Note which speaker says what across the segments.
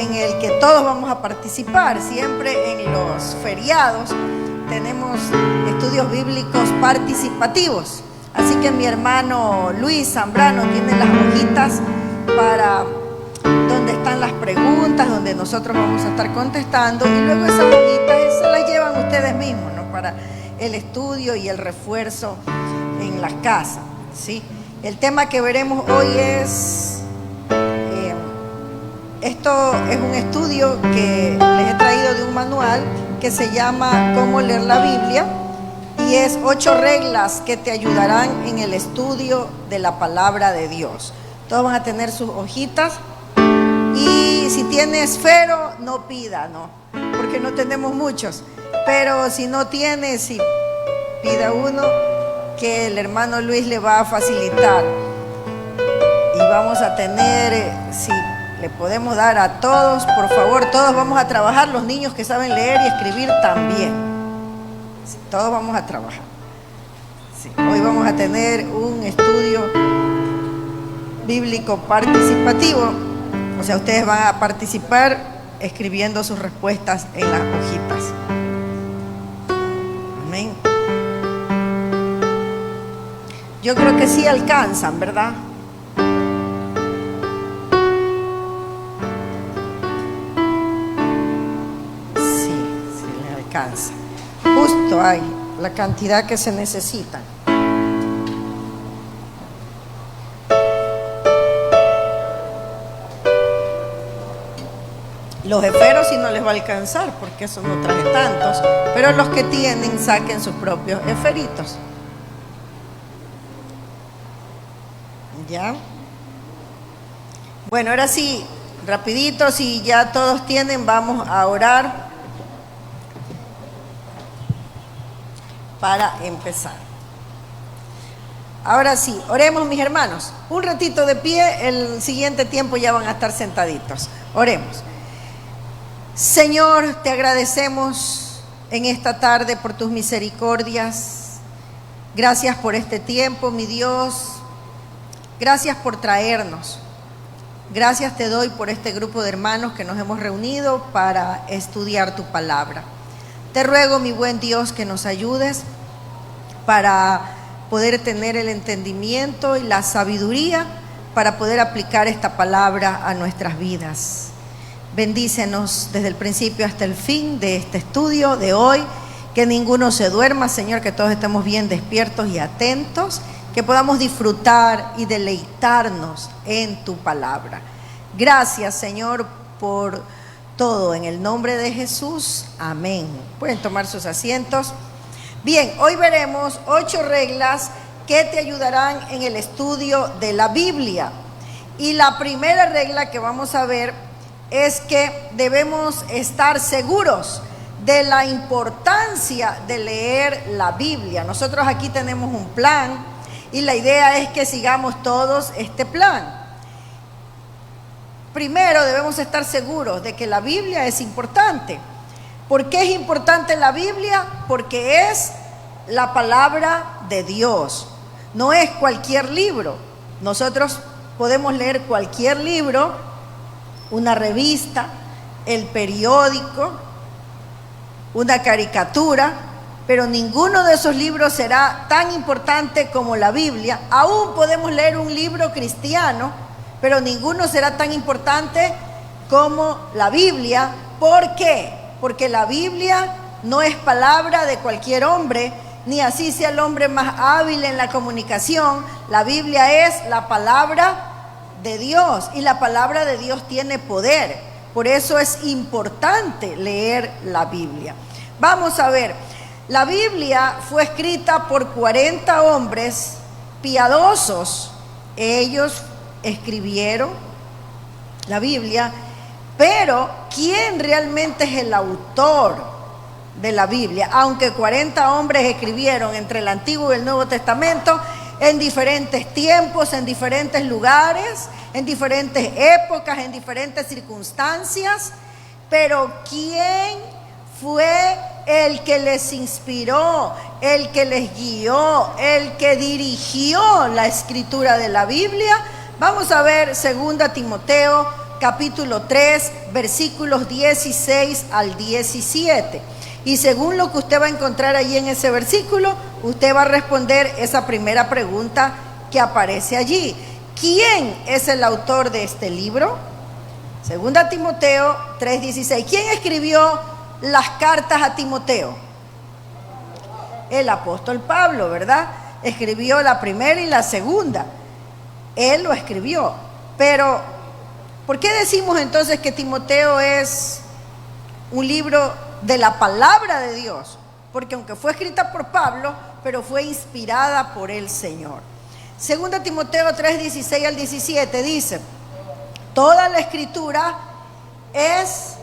Speaker 1: en el que todos vamos a participar. Siempre en los feriados tenemos estudios bíblicos participativos. Así que mi hermano Luis Zambrano tiene las hojitas para donde están las preguntas, donde nosotros vamos a estar contestando, y luego esas hojitas se las llevan ustedes mismos, ¿no? Para el estudio y el refuerzo en la casa, ¿sí? El tema que veremos hoy es, esto es un estudio que les he traído de un manual que se llama Cómo leer la Biblia, y es 8 reglas que te ayudarán en el estudio de la palabra de Dios. Todos van a tener sus hojitas, y si tiene esfero, no pida, ¿no? Porque no tenemos muchos, pero si no tiene, sí, pida uno que el hermano Luis le va a facilitar, y vamos a tener, si le podemos dar a todos, por favor, todos vamos a trabajar, los niños que saben leer y escribir también, sí, todos vamos a trabajar, sí. Hoy vamos a tener un estudio bíblico participativo, o sea, ustedes van a participar escribiendo sus respuestas en las hojitas. Amén. Yo creo que sí alcanzan, ¿verdad? Sí, sí le alcanza. Justo hay la cantidad que se necesita. Los esferos sí no les va a alcanzar, porque eso no traje tantos, pero los que tienen, saquen sus propios esferitos. ¿Ya? Bueno, ahora sí, rapidito, si ya todos tienen, vamos a orar para empezar. Ahora sí, oremos, mis hermanos. Un ratito de pie, el siguiente tiempo ya van a estar sentaditos. Oremos. Señor, te agradecemos en esta tarde por tus misericordias. Gracias por este tiempo, mi Dios. Gracias por traernos. Gracias te doy por este grupo de hermanos que nos hemos reunido para estudiar tu palabra. Te ruego, mi buen Dios, que nos ayudes para poder tener el entendimiento y la sabiduría para poder aplicar esta palabra a nuestras vidas. Bendícenos desde el principio hasta el fin de este estudio de hoy, que ninguno se duerma, Señor, que todos estemos bien despiertos y atentos, que podamos disfrutar y deleitarnos en tu palabra. Gracias, Señor, por todo, en el nombre de Jesús, amén. Pueden tomar sus asientos. Bien, hoy veremos 8 reglas que te ayudarán en el estudio de la Biblia. Y la primera regla que vamos a ver es que debemos estar seguros de la importancia de leer la Biblia. Nosotros aquí tenemos un plan y la idea es que sigamos todos este plan. Primero debemos estar seguros de que la Biblia es importante. ¿Por qué es importante la Biblia? Porque es la palabra de Dios. No es cualquier libro. Nosotros podemos leer cualquier libro, una revista, el periódico, una caricatura, pero ninguno de esos libros será tan importante como la Biblia. Aún podemos leer un libro cristiano, pero ninguno será tan importante como la Biblia. ¿Por qué? Porque la Biblia no es palabra de cualquier hombre, ni así sea el hombre más hábil en la comunicación. La Biblia es la palabra de Dios, y la palabra de Dios tiene poder. Por eso es importante leer la Biblia. Vamos a ver, la Biblia fue escrita por 40 hombres piadosos. Ellos escribieron la Biblia, pero ¿quién realmente es el autor de la Biblia? Aunque 40 hombres escribieron entre el Antiguo y el Nuevo Testamento, en diferentes tiempos, en diferentes lugares, en diferentes épocas, en diferentes circunstancias, pero ¿quién fue el que les inspiró, el que les guió, el que dirigió la escritura de la Biblia? Vamos a ver 2 Timoteo capítulo 3, versículos 16 al 17. Y según lo que usted va a encontrar allí en ese versículo, usted va a responder esa primera pregunta que aparece allí. ¿Quién es el autor de este libro? Segunda Timoteo 3:16. ¿Quién escribió las cartas a Timoteo? El apóstol Pablo, ¿verdad? Escribió la primera y la segunda. Él lo escribió. Pero, ¿por qué decimos entonces que Timoteo es un libro de la palabra de Dios? Porque aunque fue escrita por Pablo, pero fue inspirada por el Señor. Segunda Timoteo 3:16 al 17 dice: toda la escritura es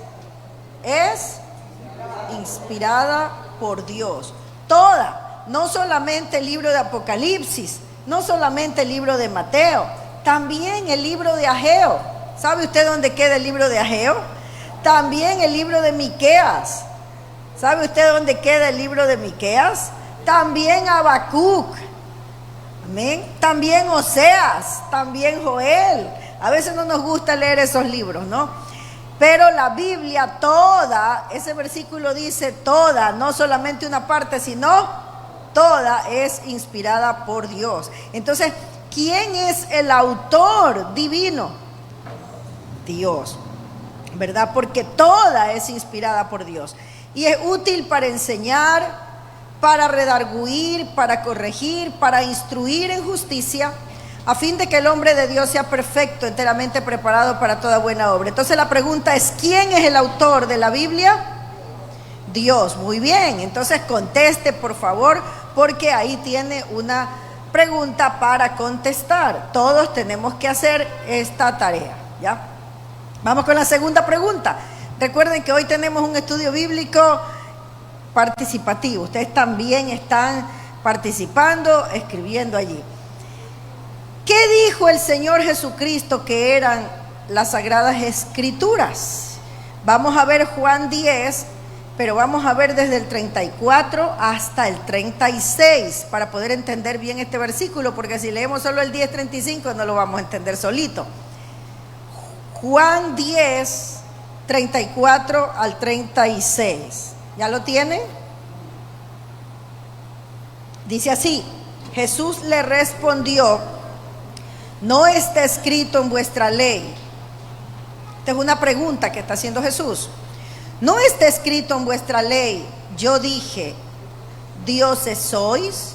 Speaker 1: inspirada por Dios. Toda, no solamente el libro de Apocalipsis, no solamente el libro de Mateo, también el libro de Ageo. ¿Sabe usted dónde queda el libro de Ageo? También el libro de Miqueas. ¿Sabe usted dónde queda el libro de Miqueas? También Habacuc. Amén. También Oseas, también Joel. A veces no nos gusta leer esos libros, ¿no? Pero la Biblia toda, ese versículo dice toda, no solamente una parte, sino toda es inspirada por Dios. Entonces, ¿quién es el autor divino? Dios, ¿verdad? Porque toda es inspirada por Dios. Y es útil para enseñar, para redarguir, para corregir, para instruir en justicia, a fin de que el hombre de Dios sea perfecto, enteramente preparado para toda buena obra. Entonces la pregunta es: ¿quién es el autor de la Biblia? Dios. Muy bien, entonces conteste por favor, porque ahí tiene una pregunta para contestar. Todos tenemos que hacer esta tarea, ¿ya? Vamos con la segunda pregunta. Recuerden que hoy tenemos un estudio bíblico participativo. Ustedes también están participando, escribiendo allí. ¿Qué dijo el Señor Jesucristo que eran las Sagradas Escrituras? Vamos a ver Juan 10, pero vamos a ver desde el 34 hasta el 36 para poder entender bien este versículo, porque si leemos solo el 10:35 no lo vamos a entender solito. Juan 10, 34 al 36. ¿Ya lo tienen? Dice así: Jesús le respondió: ¿no está escrito en vuestra ley? Esta es una pregunta que está haciendo Jesús. ¿No está escrito en vuestra ley? Yo dije, ¿dioses sois?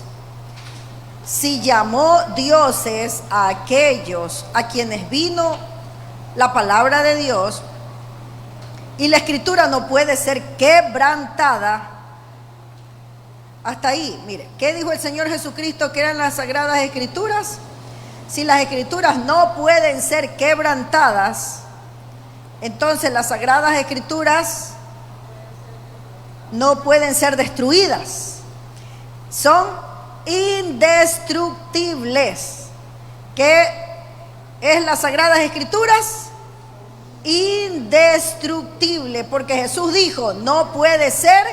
Speaker 1: Si llamó dioses a aquellos a quienes vino la palabra de Dios, y la escritura no puede ser quebrantada. Hasta ahí, mire, ¿qué dijo el Señor Jesucristo que eran las Sagradas Escrituras? Si las Escrituras no pueden ser quebrantadas, entonces las Sagradas Escrituras no pueden ser destruidas. Son indestructibles. ¿Qué es las Sagradas Escrituras? Indestructible, porque Jesús dijo, no puede ser.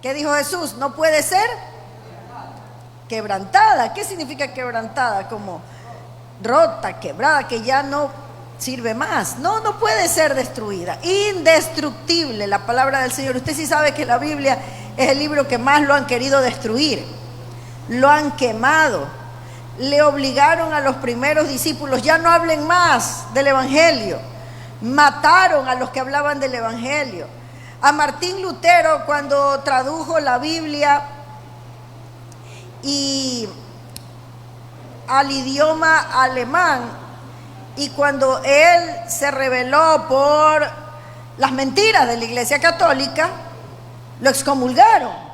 Speaker 1: ¿Qué dijo Jesús? No puede ser quebrantada. ¿Qué significa quebrantada? Como rota, quebrada, que ya no sirve más. No, no puede ser destruida. Indestructible, la palabra del Señor. Usted sí sabe que la Biblia es el libro que más lo han querido destruir. Lo han quemado. Le obligaron a los primeros discípulos: ya no hablen más del Evangelio. Mataron a los que hablaban del Evangelio. A Martín Lutero, cuando tradujo la Biblia y al idioma alemán, y cuando él se rebeló por las mentiras de la Iglesia Católica, lo excomulgaron.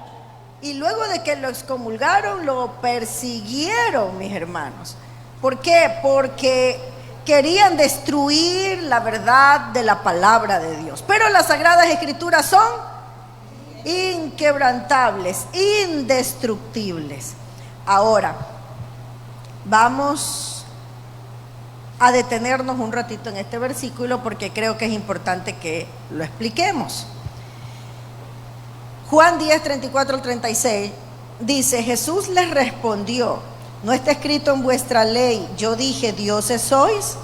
Speaker 1: Y luego de que lo excomulgaron, lo persiguieron, mis hermanos. ¿Por qué? Porque querían destruir la verdad de la palabra de Dios. Pero las Sagradas Escrituras son inquebrantables, indestructibles. Ahora, vamos a detenernos un ratito en este versículo porque creo que es importante que lo expliquemos. Juan 10, 34 al 36 dice: Jesús les respondió: ¿no está escrito en vuestra ley, yo dije, dioses sois?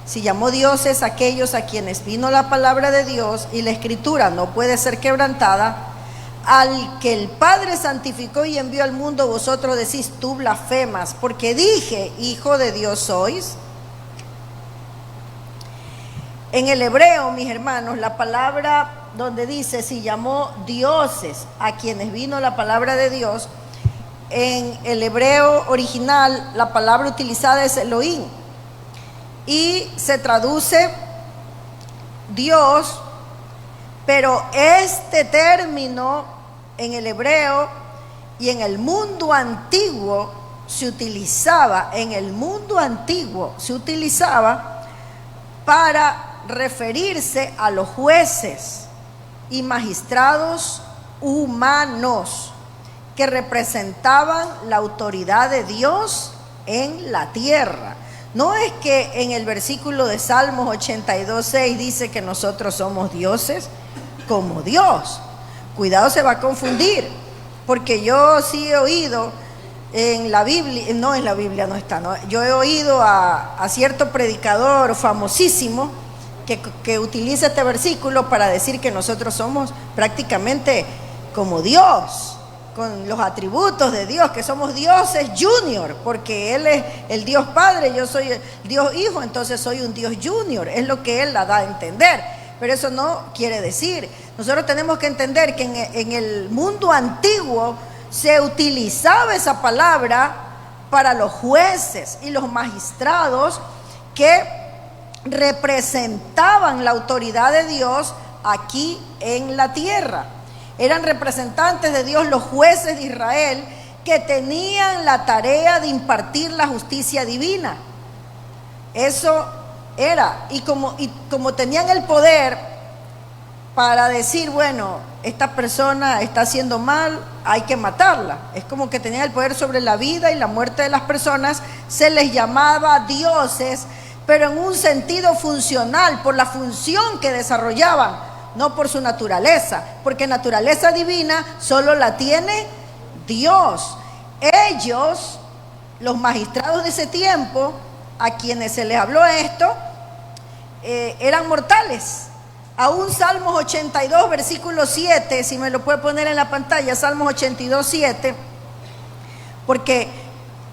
Speaker 1: Si llamó dioses a aquellos a quienes vino la palabra de Dios y la escritura no puede ser quebrantada, al que el Padre santificó y envió al mundo, vosotros decís, tú blasfemas, porque dije, hijo de Dios sois. En el hebreo, mis hermanos, la palabra donde dice, si llamó dioses a quienes vino la palabra de Dios, en el hebreo original la palabra utilizada es Elohim y se traduce Dios, pero este término en el hebreo y en el mundo antiguo se utilizaba, para referirse a los jueces y magistrados humanos que representaban la autoridad de Dios en la tierra. No es que en el versículo de Salmos 82:6 dice que nosotros somos dioses como Dios. Cuidado, se va a confundir, porque yo sí he oído en la Biblia, no en la Biblia no está, ¿no? Yo he oído a cierto predicador famosísimo que utiliza este versículo para decir que nosotros somos prácticamente como Dios, con los atributos de Dios, que somos dioses junior, porque Él es el Dios Padre, yo soy el Dios Hijo, entonces soy un Dios junior, es lo que Él la da a entender, pero eso no quiere decir. Nosotros tenemos que entender que en el mundo antiguo se utilizaba esa palabra para los jueces y los magistrados que representaban la autoridad de Dios aquí en la tierra. Eran representantes de Dios los jueces de Israel que tenían la tarea de impartir la justicia divina. Eso era, y como tenían el poder para decir, bueno, esta persona está haciendo mal, hay que matarla. Es como que tenían el poder sobre la vida y la muerte de las personas, se les llamaba dioses, pero en un sentido funcional, por la función que desarrollaban, no por su naturaleza, porque naturaleza divina solo la tiene Dios. Ellos, los magistrados de ese tiempo, a quienes se les habló esto, eran mortales. Aún Salmos 82, versículo 7, si me lo puede poner en la pantalla, Salmos 82, 7, porque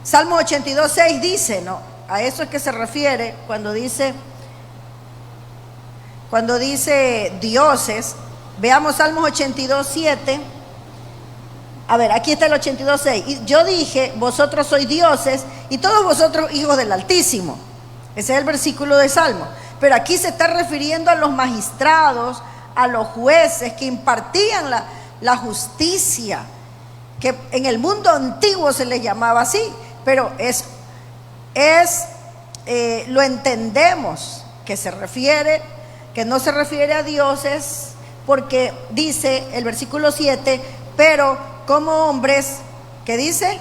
Speaker 1: Salmos 82, 6 dice, ¿no? A eso es que se refiere cuando dice dioses. Veamos Salmos 82, 7. A ver, aquí está el 82, 6. Y yo dije, vosotros sois dioses y todos vosotros hijos del Altísimo. Ese es el versículo de Salmo. Pero aquí se está refiriendo a los magistrados, a los jueces que impartían la justicia, que en el mundo antiguo se les llamaba así, pero lo entendemos que no se refiere a dioses, porque dice el versículo 7, pero como hombres, ¿qué dice?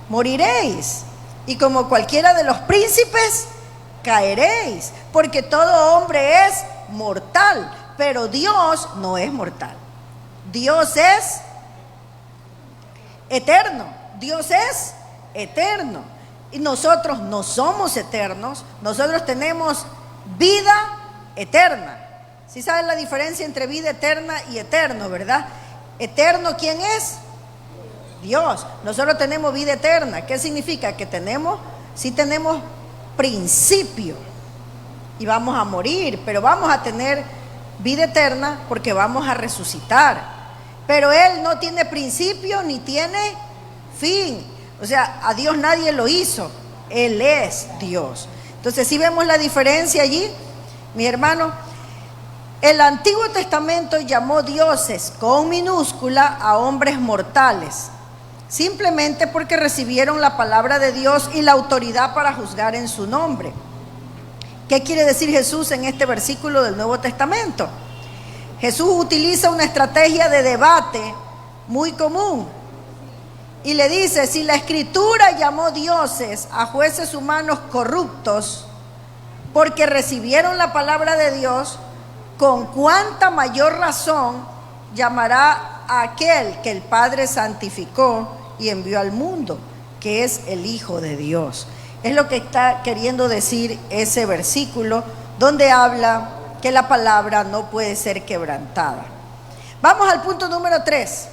Speaker 1: Moriréis, y como cualquiera de los príncipes, caeréis, porque todo hombre es mortal, pero Dios no es mortal. Dios es eterno, Dios es eterno, y nosotros no somos eternos, nosotros tenemos vida eterna. ¿Sí saben la diferencia entre vida eterna y eterno, verdad? Eterno, ¿quién es? Dios. Nosotros tenemos vida eterna. ¿Qué significa? Que sí tenemos principio y vamos a morir, pero vamos a tener vida eterna porque vamos a resucitar. Pero Él no tiene principio ni tiene fin. O sea, a Dios nadie lo hizo, Él es Dios. Entonces, si vemos la diferencia allí, mi hermano, el Antiguo Testamento llamó dioses con minúscula a hombres mortales, simplemente porque recibieron la palabra de Dios y la autoridad para juzgar en su nombre. ¿Qué quiere decir Jesús en este versículo del Nuevo Testamento? Jesús utiliza una estrategia de debate muy común y le dice, si la Escritura llamó dioses a jueces humanos corruptos porque recibieron la palabra de Dios, ¿con cuánta mayor razón llamará a aquel que el Padre santificó y envió al mundo, que es el Hijo de Dios? Es lo que está queriendo decir ese versículo donde habla que la palabra no puede ser quebrantada. Vamos al punto número 3.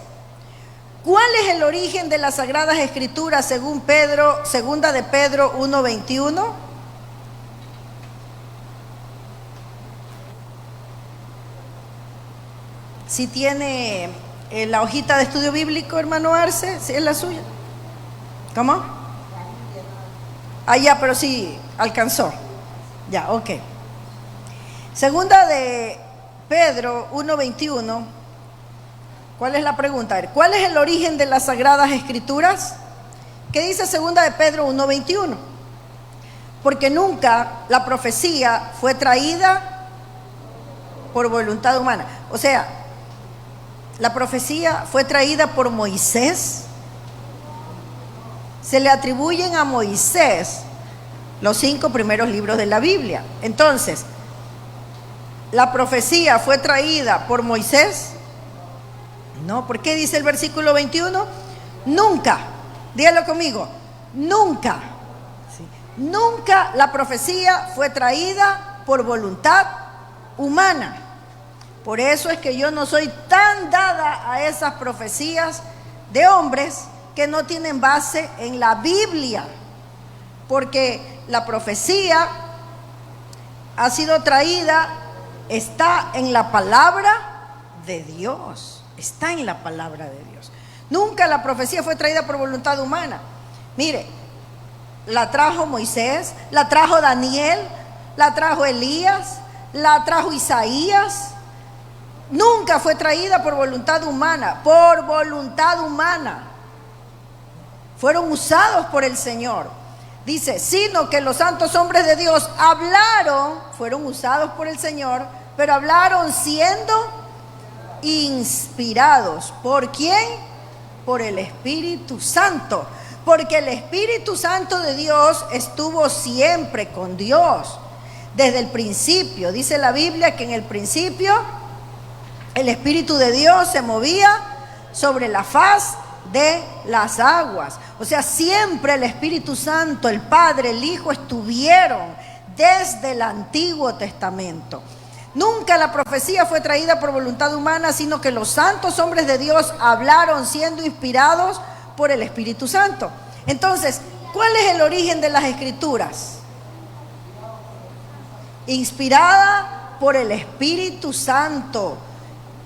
Speaker 1: ¿Cuál es el origen de las Sagradas Escrituras según Pedro, segunda de Pedro 1:21? Si tiene la hojita de estudio bíblico, hermano Arce, si es la suya. ¿Cómo? Ah, ya, pero sí alcanzó. Ya, ok. Segunda de Pedro 1:21. ¿Cuál es la pregunta? A ver, ¿cuál es el origen de las Sagradas Escrituras? ¿Qué dice segunda de Pedro 1:21? Porque nunca la profecía fue traída por voluntad humana. O sea, la profecía fue traída por Moisés. Se le atribuyen a Moisés los 5 primeros libros de la Biblia. Entonces, ¿la profecía fue traída por Moisés? No, ¿por qué dice el versículo 21? Nunca, dígalo conmigo, nunca, sí, nunca la profecía fue traída por voluntad humana. Por eso es que yo no soy tan dada a esas profecías de hombres que no tienen base en la Biblia, porque la profecía ha sido traída, está en la palabra de Dios, está en la palabra de Dios. Nunca la profecía fue traída por voluntad humana. Mire, la trajo Moisés, la trajo Daniel, la trajo Elías, la trajo Isaías. Nunca fue traída por voluntad humana, por voluntad humana. Fueron usados por el Señor. Dice, sino que los santos hombres de Dios hablaron, fueron usados por el Señor, pero hablaron siendo inspirados. ¿Por quién? Por el Espíritu Santo. Porque el Espíritu Santo de Dios estuvo siempre con Dios. Desde el principio, dice la Biblia que en el principio el Espíritu de Dios se movía sobre la faz de las aguas. O sea, siempre el Espíritu Santo, el Padre, el Hijo estuvieron desde el Antiguo Testamento. Nunca la profecía fue traída por voluntad humana, sino que los santos hombres de Dios hablaron siendo inspirados por el Espíritu Santo. Entonces, ¿cuál es el origen de las Escrituras? Inspirada por el Espíritu Santo.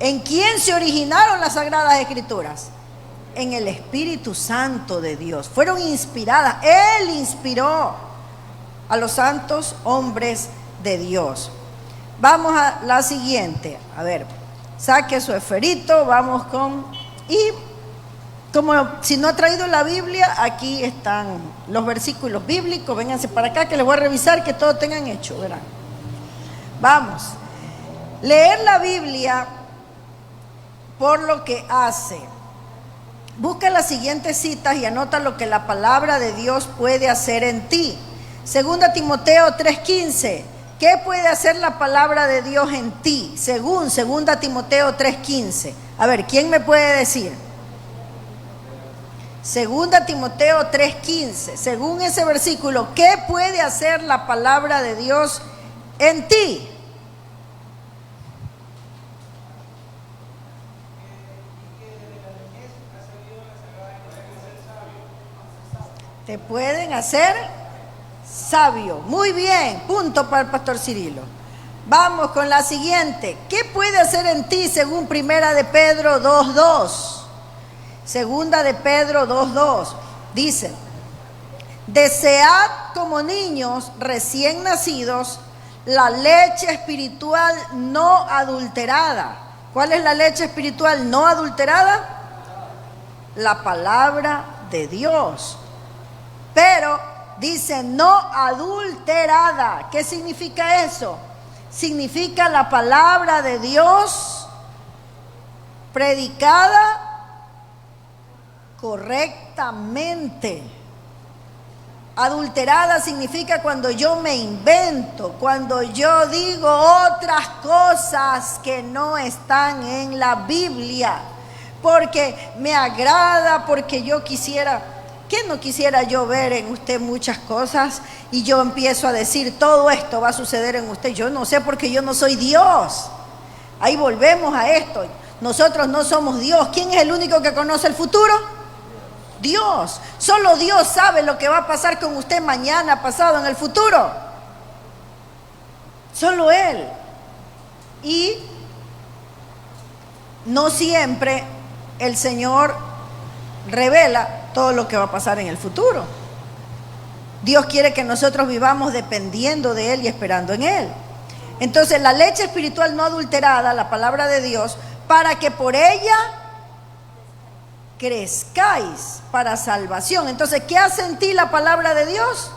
Speaker 1: ¿En quién se originaron las Sagradas Escrituras? En el Espíritu Santo de Dios. Fueron inspiradas. Él inspiró a los santos hombres de Dios. Vamos a la siguiente. A ver, saque su esferito. Vamos con... Y como si no ha traído la Biblia, aquí están los versículos bíblicos. Vénganse para acá que les voy a revisar que todo tengan hecho. Verán. Vamos. Leer la Biblia por lo que hace. Busca las siguientes citas y anota lo que la palabra de Dios puede hacer en ti. Segunda Timoteo 3:15. ¿Qué puede hacer la palabra de Dios en ti? Según Segunda Timoteo 3:15. A ver, ¿quién me puede decir? Segunda Timoteo 3:15. Según ese versículo, ¿qué puede hacer la palabra de Dios en ti? Te pueden hacer sabio. Muy bien, punto para el pastor Cirilo. Vamos con la siguiente. ¿Qué puede hacer en ti según Primera de Pedro 2:2? Segunda de Pedro 2:2. Dice, desead como niños recién nacidos la leche espiritual no adulterada. ¿Cuál es la leche espiritual no adulterada? La palabra de Dios. Pero dice no adulterada. ¿Qué significa eso? Significa la palabra de Dios predicada correctamente. Adulterada significa cuando yo me invento, cuando yo digo otras cosas que no están en la Biblia, porque me agrada, porque yo quisiera ¿Qué no quisiera yo ver en usted muchas cosas y yo empiezo a decir todo esto va a suceder en usted? Yo no sé porque yo no soy Dios. Ahí volvemos a esto. Nosotros no somos Dios. ¿Quién es el único que conoce el futuro? Dios. Solo Dios sabe lo que va a pasar con usted mañana, pasado, en el futuro. Solo Él. Y no siempre el Señor revela todo lo que va a pasar en el futuro. Dios quiere que nosotros vivamos dependiendo de Él y esperando en Él. Entonces, la leche espiritual no adulterada, la palabra de Dios, para que por ella crezcáis para salvación. Entonces, ¿qué hace en ti la palabra de Dios?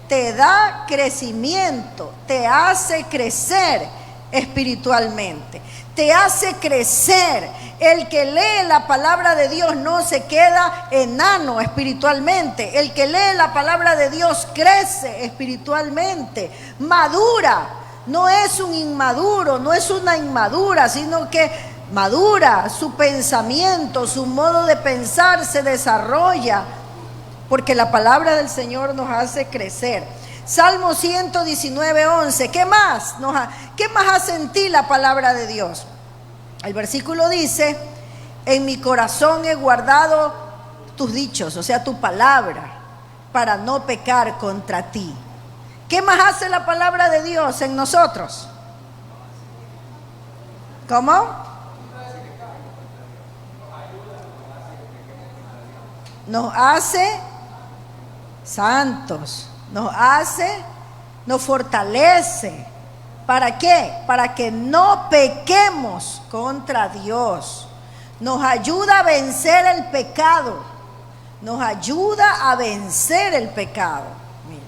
Speaker 1: Te da crecimiento, te hace crecer espiritualmente, te hace crecer. El que lee la palabra de Dios no se queda enano espiritualmente. El que lee la palabra de Dios crece espiritualmente, madura. No es un inmaduro, no es una inmadura, sino que madura. Su pensamiento, su modo de pensar se desarrolla, porque la palabra del Señor nos hace crecer. Salmo 119:11. ¿Qué más hace en ti la palabra de Dios? El versículo dice: en mi corazón he guardado tus dichos, o sea, tu palabra, para no pecar contra ti. ¿Qué más hace la palabra de Dios en nosotros? ¿Cómo? Nos hace santos, nos fortalece. ¿Para qué? Para que no pequemos contra Dios. Nos ayuda a vencer el pecado. Nos ayuda a vencer el pecado. Mira,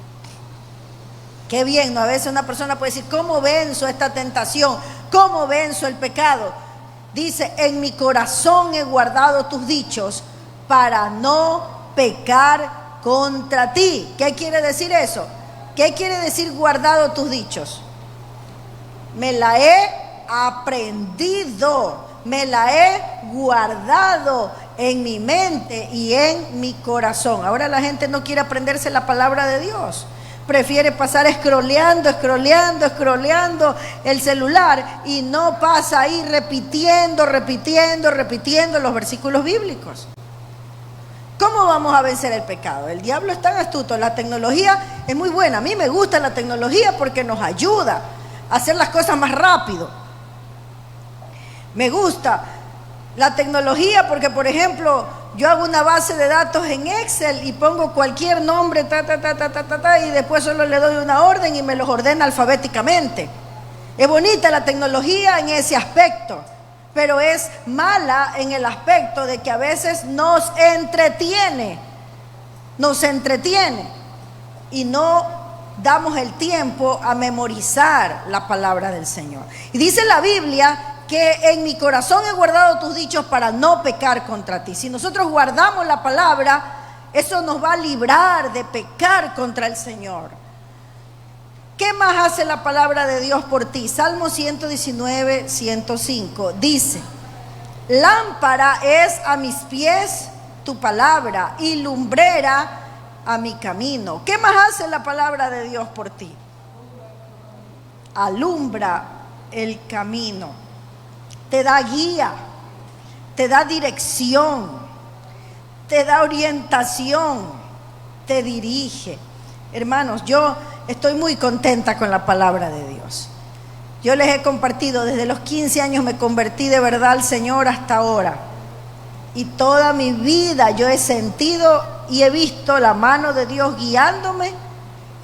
Speaker 1: qué bien, ¿no? A veces una persona puede decir: ¿cómo venzo esta tentación? ¿Cómo venzo el pecado? Dice: en mi corazón he guardado tus dichos para no pecar contra ti. ¿Qué quiere decir eso? ¿Qué quiere decir guardado tus dichos? Me la he aprendido, me la he guardado en mi mente y en mi corazón. Ahora la gente no quiere aprenderse la palabra de Dios. Prefiere pasar scrolleando el celular y no pasa ahí repitiendo los versículos bíblicos. ¿Cómo vamos a vencer el pecado? El diablo es tan astuto. La tecnología es muy buena. A mí me gusta la tecnología porque nos ayuda a hacer las cosas más rápido. Me gusta la tecnología porque, por ejemplo, yo hago una base de datos en Excel y pongo cualquier nombre, y después solo le doy una orden y me los ordena alfabéticamente. Es bonita la tecnología en ese aspecto, pero es mala en el aspecto de que a veces nos entretiene y no damos el tiempo a memorizar la palabra del Señor. Y dice la Biblia que en mi corazón he guardado tus dichos para no pecar contra ti. Si nosotros guardamos la palabra, eso nos va a librar de pecar contra el Señor. ¿Qué más hace la palabra de Dios por ti? Salmo 119:105 dice: lámpara es a mis pies tu palabra y lumbrera a mi camino. ¿Qué más hace la palabra de Dios por ti? Alumbra el camino, te da guía, te da dirección, te da orientación, te dirige. Hermanos, yo estoy muy contenta con la palabra de Dios. Yo les he compartido, desde los 15 años me convertí de verdad al Señor hasta ahora. Y toda mi vida yo he sentido y he visto la mano de Dios guiándome,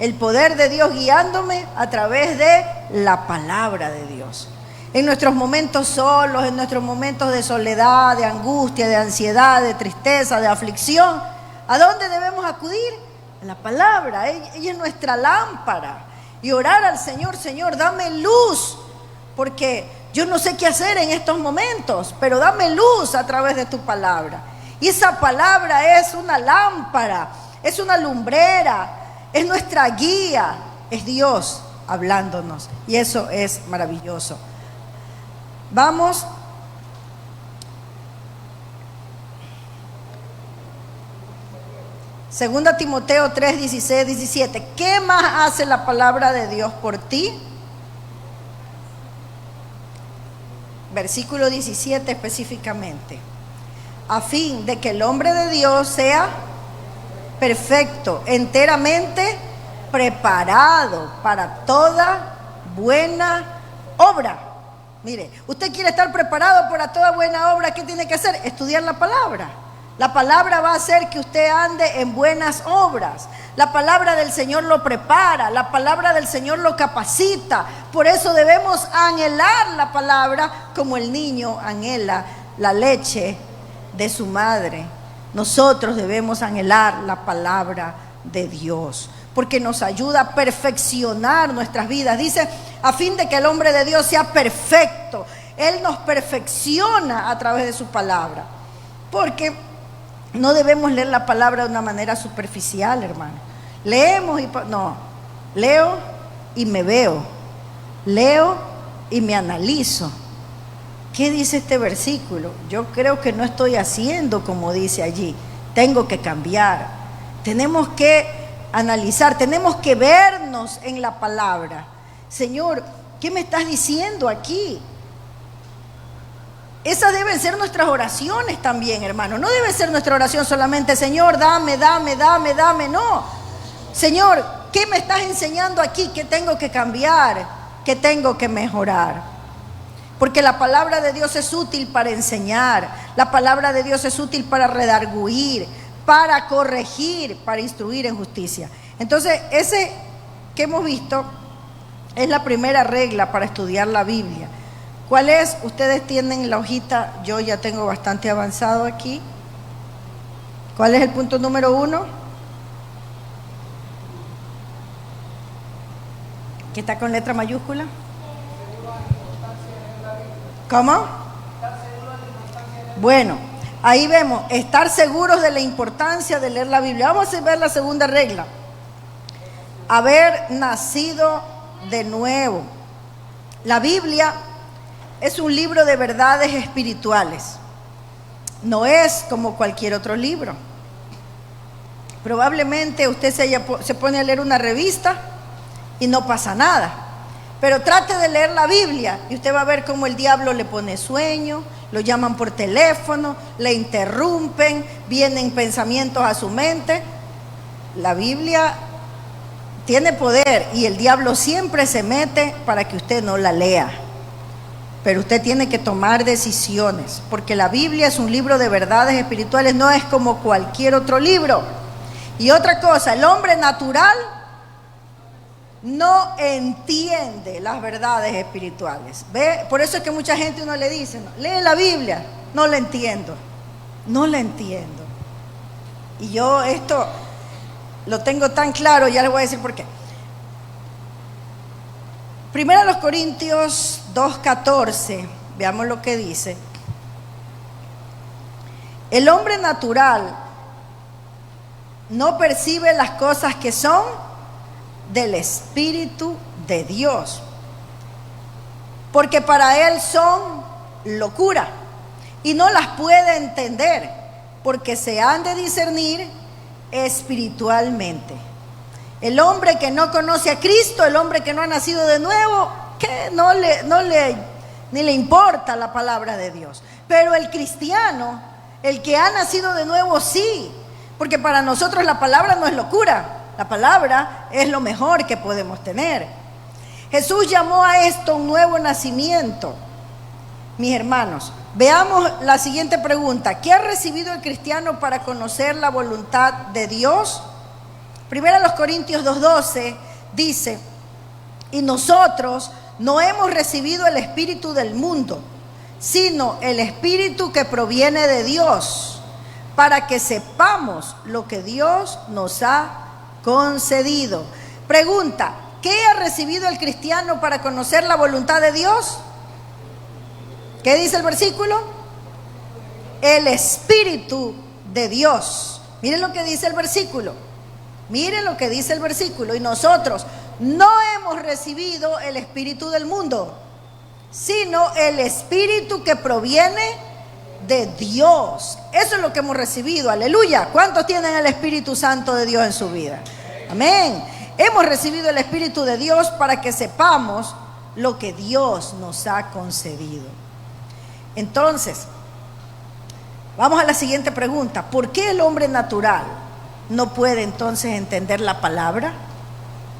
Speaker 1: el poder de Dios guiándome a través de la palabra de Dios. En nuestros momentos solos, en nuestros momentos de soledad, de angustia, de ansiedad, de tristeza, de aflicción, ¿a dónde debemos acudir? A la palabra. Ella es nuestra lámpara. Y orar al Señor: Señor, dame luz, porque yo no sé qué hacer en estos momentos, pero dame luz a través de tu palabra. Y esa palabra es una lámpara, es una lumbrera, es nuestra guía, es Dios hablándonos. Y eso es maravilloso. Vamos Segunda Timoteo 3, 16, 17. ¿Qué más hace la palabra de Dios por ti? Versículo 17 específicamente. A fin de que el hombre de Dios sea perfecto, enteramente preparado para toda buena obra. Mire, usted quiere estar preparado para toda buena obra, ¿qué tiene que hacer? Estudiar la palabra. La palabra va a hacer que usted ande en buenas obras. La palabra del Señor lo prepara, la palabra del Señor lo capacita. Por eso debemos anhelar la palabra como el niño anhela la leche de su madre. Nosotros debemos anhelar la palabra de Dios, porque nos ayuda a perfeccionar nuestras vidas. Dice, a fin de que el hombre de Dios sea perfecto. Él nos perfecciona a través de su palabra. Porque no debemos leer la palabra de una manera superficial, hermano. Leemos y no, leo y me veo. Leo y me analizo. ¿Qué dice este versículo? Yo creo que no estoy haciendo como dice allí. Tengo que cambiar. Tenemos que analizar, tenemos que vernos en la palabra. Señor, ¿qué me estás diciendo aquí? Esas deben ser nuestras oraciones también, hermano. No debe ser nuestra oración solamente, Señor, dame, dame, dame, dame. No. Señor, ¿qué me estás enseñando aquí? ¿Qué tengo que cambiar? ¿Qué tengo que mejorar? Porque la palabra de Dios es útil para enseñar. La palabra de Dios es útil para redarguir, para corregir, para instruir en justicia. Entonces, ese que hemos visto es la primera regla para estudiar la Biblia. ¿Cuál es? Ustedes tienen la hojita, yo ya tengo bastante avanzado aquí. ¿Cuál es el punto número 1? ¿Que está con letra mayúscula? ¿Cómo? Bueno, ahí vemos, estar seguros de la importancia de leer la Biblia. Vamos a ver la segunda regla. Haber nacido de nuevo. La Biblia es un libro de verdades espirituales. No es como cualquier otro libro. Probablemente usted se pone a leer una revista y no pasa nada. Pero trate de leer la Biblia y usted va a ver cómo el diablo le pone sueño, lo llaman por teléfono, le interrumpen, vienen pensamientos a su mente. La Biblia tiene poder y el diablo siempre se mete para que usted no la lea. Pero usted tiene que tomar decisiones, porque la Biblia es un libro de verdades espirituales, no es como cualquier otro libro. Y otra cosa, el hombre natural no entiende las verdades espirituales. ¿Ve? Por eso es que mucha gente uno le dice, no, lee la Biblia, no la entiendo, no la entiendo. Y yo esto lo tengo tan claro, ya les voy a decir por qué. Primero los Corintios 2:14, veamos lo que dice. El hombre natural no percibe las cosas que son del Espíritu de Dios, porque para él son locura y no las puede entender, porque se han de discernir espiritualmente. El hombre que no conoce a Cristo, el hombre que no ha nacido de nuevo, que ni le importa la palabra de Dios. Pero el cristiano, el que ha nacido de nuevo, sí, porque para nosotros la palabra no es locura, la palabra es lo mejor que podemos tener. Jesús llamó a esto un nuevo nacimiento. Mis hermanos, veamos la siguiente pregunta. ¿Qué ha recibido el cristiano para conocer la voluntad de Dios? Primero los Corintios 2:12 dice, y nosotros no hemos recibido el espíritu del mundo, sino el espíritu que proviene de Dios, para que sepamos lo que Dios nos ha concedido. Pregunta, ¿qué ha recibido el cristiano para conocer la voluntad de Dios? ¿Qué dice el versículo? El espíritu de Dios. Miren lo que dice el versículo. Miren lo que dice el versículo. Y nosotros no hemos recibido el espíritu del mundo, sino el espíritu que proviene de Dios. Eso es lo que hemos recibido, aleluya. ¿Cuántos tienen el Espíritu Santo de Dios en su vida? Amén. Hemos recibido el Espíritu de Dios para que sepamos lo que Dios nos ha concedido. Entonces, vamos a la siguiente pregunta. ¿Por qué el hombre natural no puede entonces entender la palabra?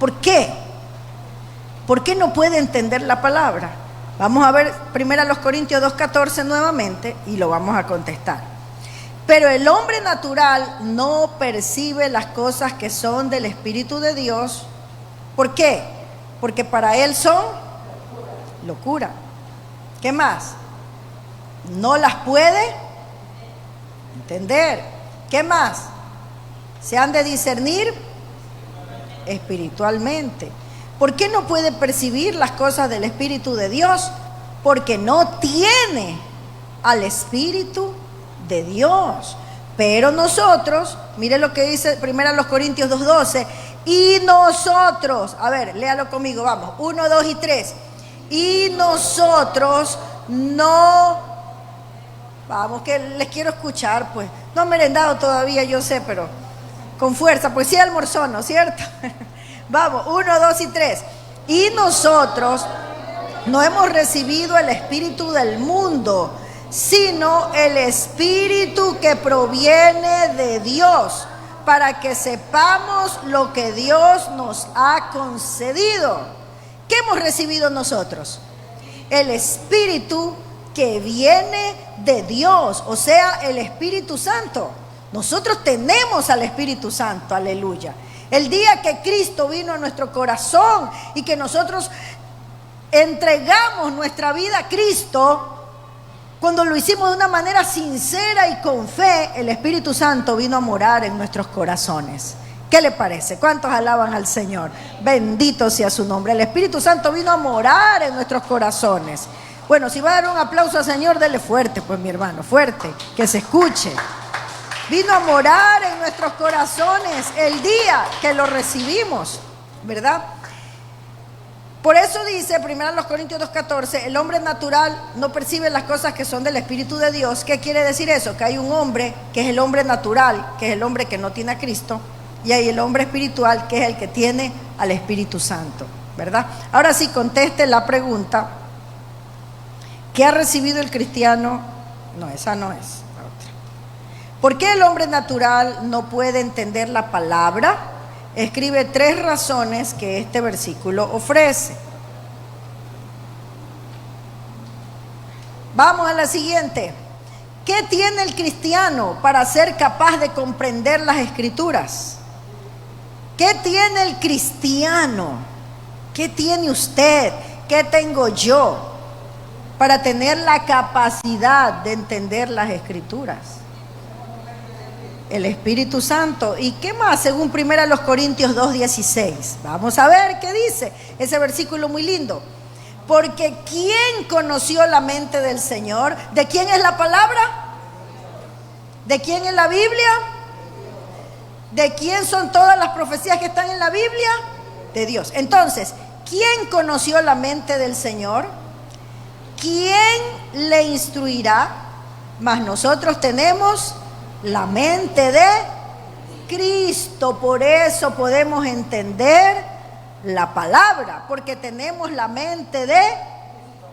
Speaker 1: ¿Por qué? ¿Por qué no puede entender la palabra? Vamos a ver 1 Corintios 2:14 nuevamente y lo vamos a contestar. Pero el hombre natural no percibe las cosas que son del Espíritu de Dios. ¿Por qué? Porque para él son locura. ¿Qué más? No las puede entender. ¿Qué más? Se han de discernir espiritualmente. ¿Por qué no puede percibir las cosas del Espíritu de Dios? Porque no tiene al Espíritu de Dios. Pero nosotros, mire lo que dice 1 Corintios 2:12, y nosotros, a ver, léalo conmigo, vamos, 1, 2 y 3. Y nosotros no, vamos, que les quiero escuchar, pues, no han merendado todavía, yo sé, pero con fuerza, pues sí almorzó, ¿no es cierto? Vamos, 1, 2 y 3. Y nosotros no hemos recibido el espíritu del mundo, sino el Espíritu que proviene de Dios, para que sepamos lo que Dios nos ha concedido. ¿Qué hemos recibido nosotros? El Espíritu que viene de Dios, o sea, el Espíritu Santo. Nosotros tenemos al Espíritu Santo, aleluya. El día que Cristo vino a nuestro corazón y que nosotros entregamos nuestra vida a Cristo, cuando lo hicimos de una manera sincera y con fe, el Espíritu Santo vino a morar en nuestros corazones. ¿Qué le parece? ¿Cuántos alaban al Señor? Bendito sea su nombre. El Espíritu Santo vino a morar en nuestros corazones. Bueno, si va a dar un aplauso al Señor, dele fuerte, pues mi hermano, fuerte, que se escuche. Vino a morar en nuestros corazones el día que lo recibimos, ¿verdad? Por eso dice 1 Corintios 2:14, el hombre natural no percibe las cosas que son del Espíritu de Dios. ¿Qué quiere decir eso? Que hay un hombre que es el hombre natural, que es el hombre que no tiene a Cristo, y hay el hombre espiritual, que es el que tiene al Espíritu Santo, ¿verdad? Ahora sí, conteste la pregunta, ¿qué ha recibido el cristiano? No, esa no es la otra. ¿Por qué el hombre natural no puede entender la palabra? Escribe 3 razones que este versículo ofrece. Vamos a la siguiente. ¿Qué tiene el cristiano para ser capaz de comprender las Escrituras? ¿Qué tiene el cristiano? ¿Qué tiene usted? ¿Qué tengo yo para tener la capacidad de entender las Escrituras? El Espíritu Santo. ¿Y qué más? Según 1 Corintios 2:16. Vamos a ver qué dice ese versículo muy lindo. Porque ¿quién conoció la mente del Señor? ¿De quién es la palabra? ¿De quién es la Biblia? ¿De quién son todas las profecías que están en la Biblia? De Dios. Entonces, ¿quién conoció la mente del Señor? ¿Quién le instruirá? Mas nosotros tenemos la mente de Cristo. Por eso podemos entender la palabra, porque tenemos la mente de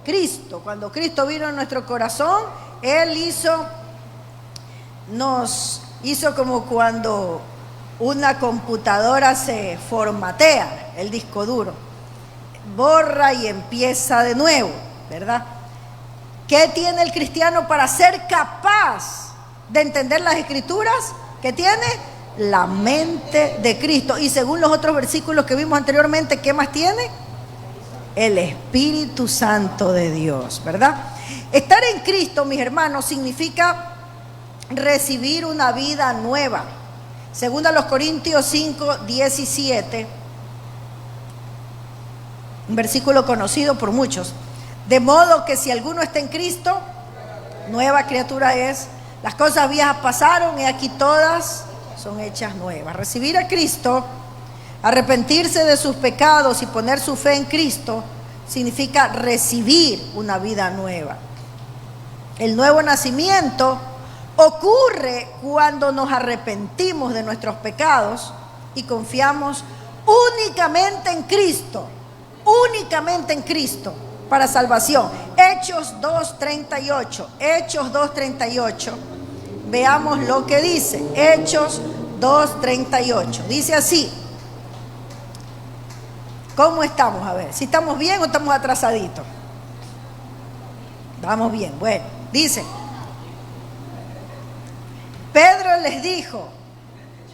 Speaker 1: Cristo. Cuando Cristo vino a nuestro corazón, Él nos hizo como cuando una computadora se formatea el disco duro, borra y empieza de nuevo, ¿verdad? ¿Qué tiene el cristiano para ser capaz de entender las Escrituras? ¿Qué tiene? La mente de Cristo. Y según los otros versículos que vimos anteriormente, ¿qué más tiene? El Espíritu Santo de Dios, ¿verdad? Estar en Cristo, mis hermanos, significa recibir una vida nueva. Según a los Corintios 5:17, un versículo conocido por muchos. De modo que si alguno está en Cristo, nueva criatura es. Las cosas viejas pasaron y aquí todas son hechas nuevas. Recibir a Cristo, arrepentirse de sus pecados y poner su fe en Cristo, significa recibir una vida nueva. El nuevo nacimiento ocurre cuando nos arrepentimos de nuestros pecados y confiamos únicamente en Cristo para salvación. Hechos 2:38, Hechos 2:38, veamos lo que dice. Hechos 2:38, dice así. ¿Cómo estamos? A ver, si estamos bien o estamos atrasaditos. Vamos bien, bueno, dice: Pedro les dijo,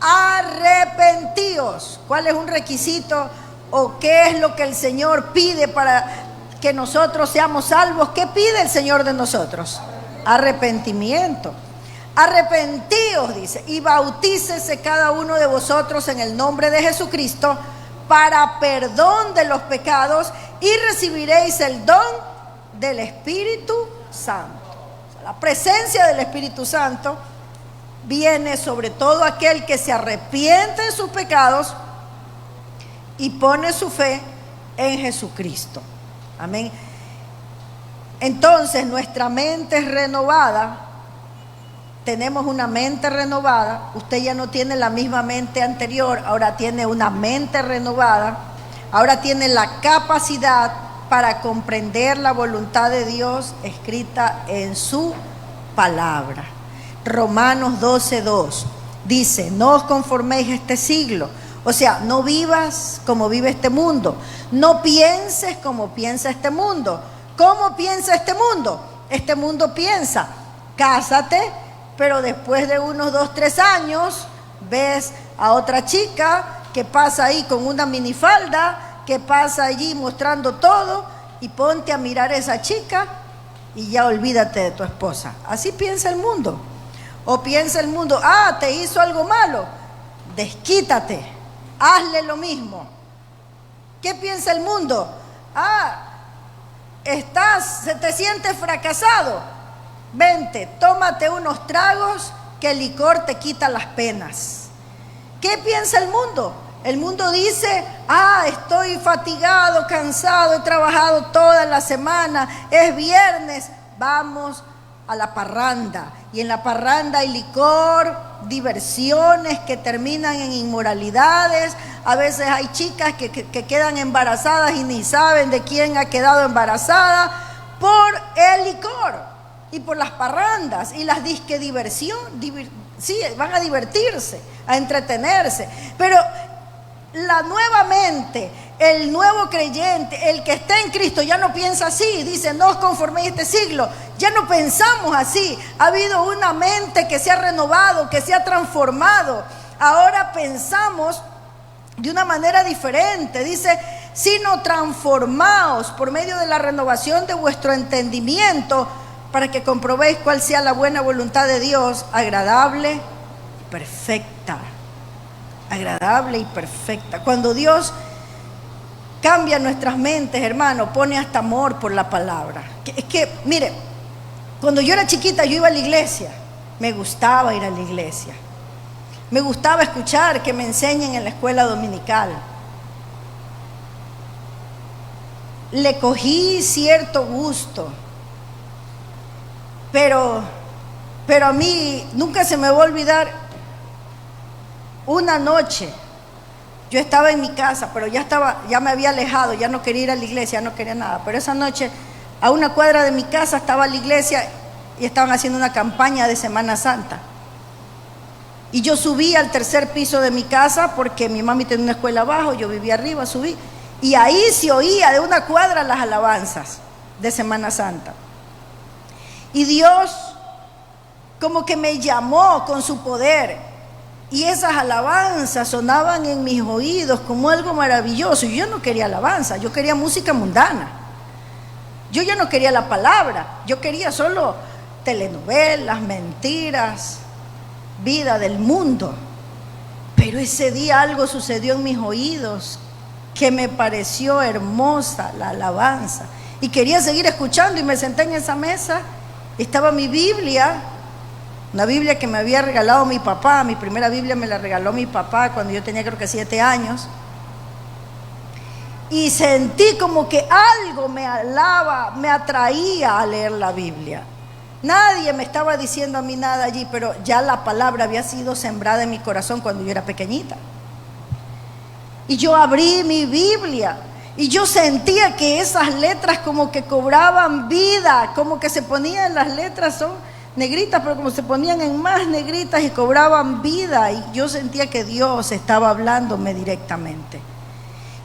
Speaker 1: arrepentíos. ¿Cuál es un requisito o qué es lo que el Señor pide para que nosotros seamos salvos? ¿Qué pide el Señor de nosotros? Arrepentimiento. Arrepentíos, dice, y bautícese cada uno de vosotros en el nombre de Jesucristo para perdón de los pecados y recibiréis el don del Espíritu Santo. O sea, la presencia del Espíritu Santo viene sobre todo aquel que se arrepiente de sus pecados y pone su fe en Jesucristo. Amén. Entonces nuestra mente es renovada. Tenemos una mente renovada. Usted ya no tiene la misma mente anterior, ahora tiene una mente renovada. Ahora tiene la capacidad para comprender la voluntad de Dios escrita en su palabra. Romanos 12:2 dice: no os conforméis a este siglo. O sea, no vivas como vive este mundo. No pienses como piensa este mundo. ¿Cómo piensa este mundo? Este mundo piensa: cásate, pero después de unos 2-3 años ves a otra chica que pasa ahí con una minifalda, que pasa allí mostrando todo, y ponte a mirar a esa chica y ya olvídate de tu esposa. Así piensa el mundo. O piensa el mundo: te hizo algo malo, desquítate, hazle lo mismo. ¿Qué piensa el mundo? Te sientes fracasado, vente, tómate unos tragos que el licor te quita las penas. ¿Qué piensa el mundo? El mundo dice: estoy fatigado, cansado, he trabajado toda la semana, es viernes, vamos a la parranda. Y en la parranda hay licor, diversiones que terminan en inmoralidades. A veces hay chicas que quedan embarazadas y ni saben de quién ha quedado embarazada por el licor y por las parrandas y las disque diversión. Sí, van a divertirse, a entretenerse. Pero la nueva mente, el nuevo creyente, el que está en Cristo, ya no piensa así. Dice: no os conforméis a este siglo. Ya no pensamos así. Ha habido una mente que se ha renovado, que se ha transformado. Ahora pensamos de una manera diferente. Dice: sino transformaos por medio de la renovación de vuestro entendimiento, para que comprobéis cuál sea la buena voluntad de Dios, agradable y perfecta. Agradable y perfecta. Cuando Dios cambia nuestras mentes, hermano, pone hasta amor por la palabra. Es que, mire, cuando yo era chiquita yo iba a la iglesia. Me gustaba ir a la iglesia. Me gustaba escuchar que me enseñen en la escuela dominical. Le cogí cierto gusto. Pero a mí nunca se me va a olvidar. Una noche, yo estaba en mi casa, pero ya me había alejado, ya no quería ir a la iglesia, ya no quería nada. Pero esa noche, a una cuadra de mi casa estaba la iglesia y estaban haciendo una campaña de Semana Santa. Y yo subí al tercer piso de mi casa porque mi mami tenía una escuela abajo, yo vivía arriba, subí. Y ahí se oía de una cuadra las alabanzas de Semana Santa. Y Dios como que me llamó con su poder. Y esas alabanzas sonaban en mis oídos como algo maravilloso. Y yo no quería alabanza, yo quería música mundana. Yo ya no quería la palabra, yo quería solo telenovelas, mentiras, vida del mundo. Pero ese día algo sucedió en mis oídos que me pareció hermosa la alabanza. Y quería seguir escuchando y me senté en esa mesa. Estaba mi Biblia. Una Biblia que me había regalado mi papá. Mi primera Biblia me la regaló mi papá cuando yo tenía creo que 7 años. Y sentí como que algo me atraía a leer la Biblia. Nadie me estaba diciendo a mí nada allí, pero ya la palabra había sido sembrada en mi corazón cuando yo era pequeñita. Y yo abrí mi Biblia y yo sentía que esas letras como que cobraban vida, como que se ponían, las letras son negritas, pero como se ponían en más negritas y cobraban vida. Y yo sentía que Dios estaba hablándome directamente.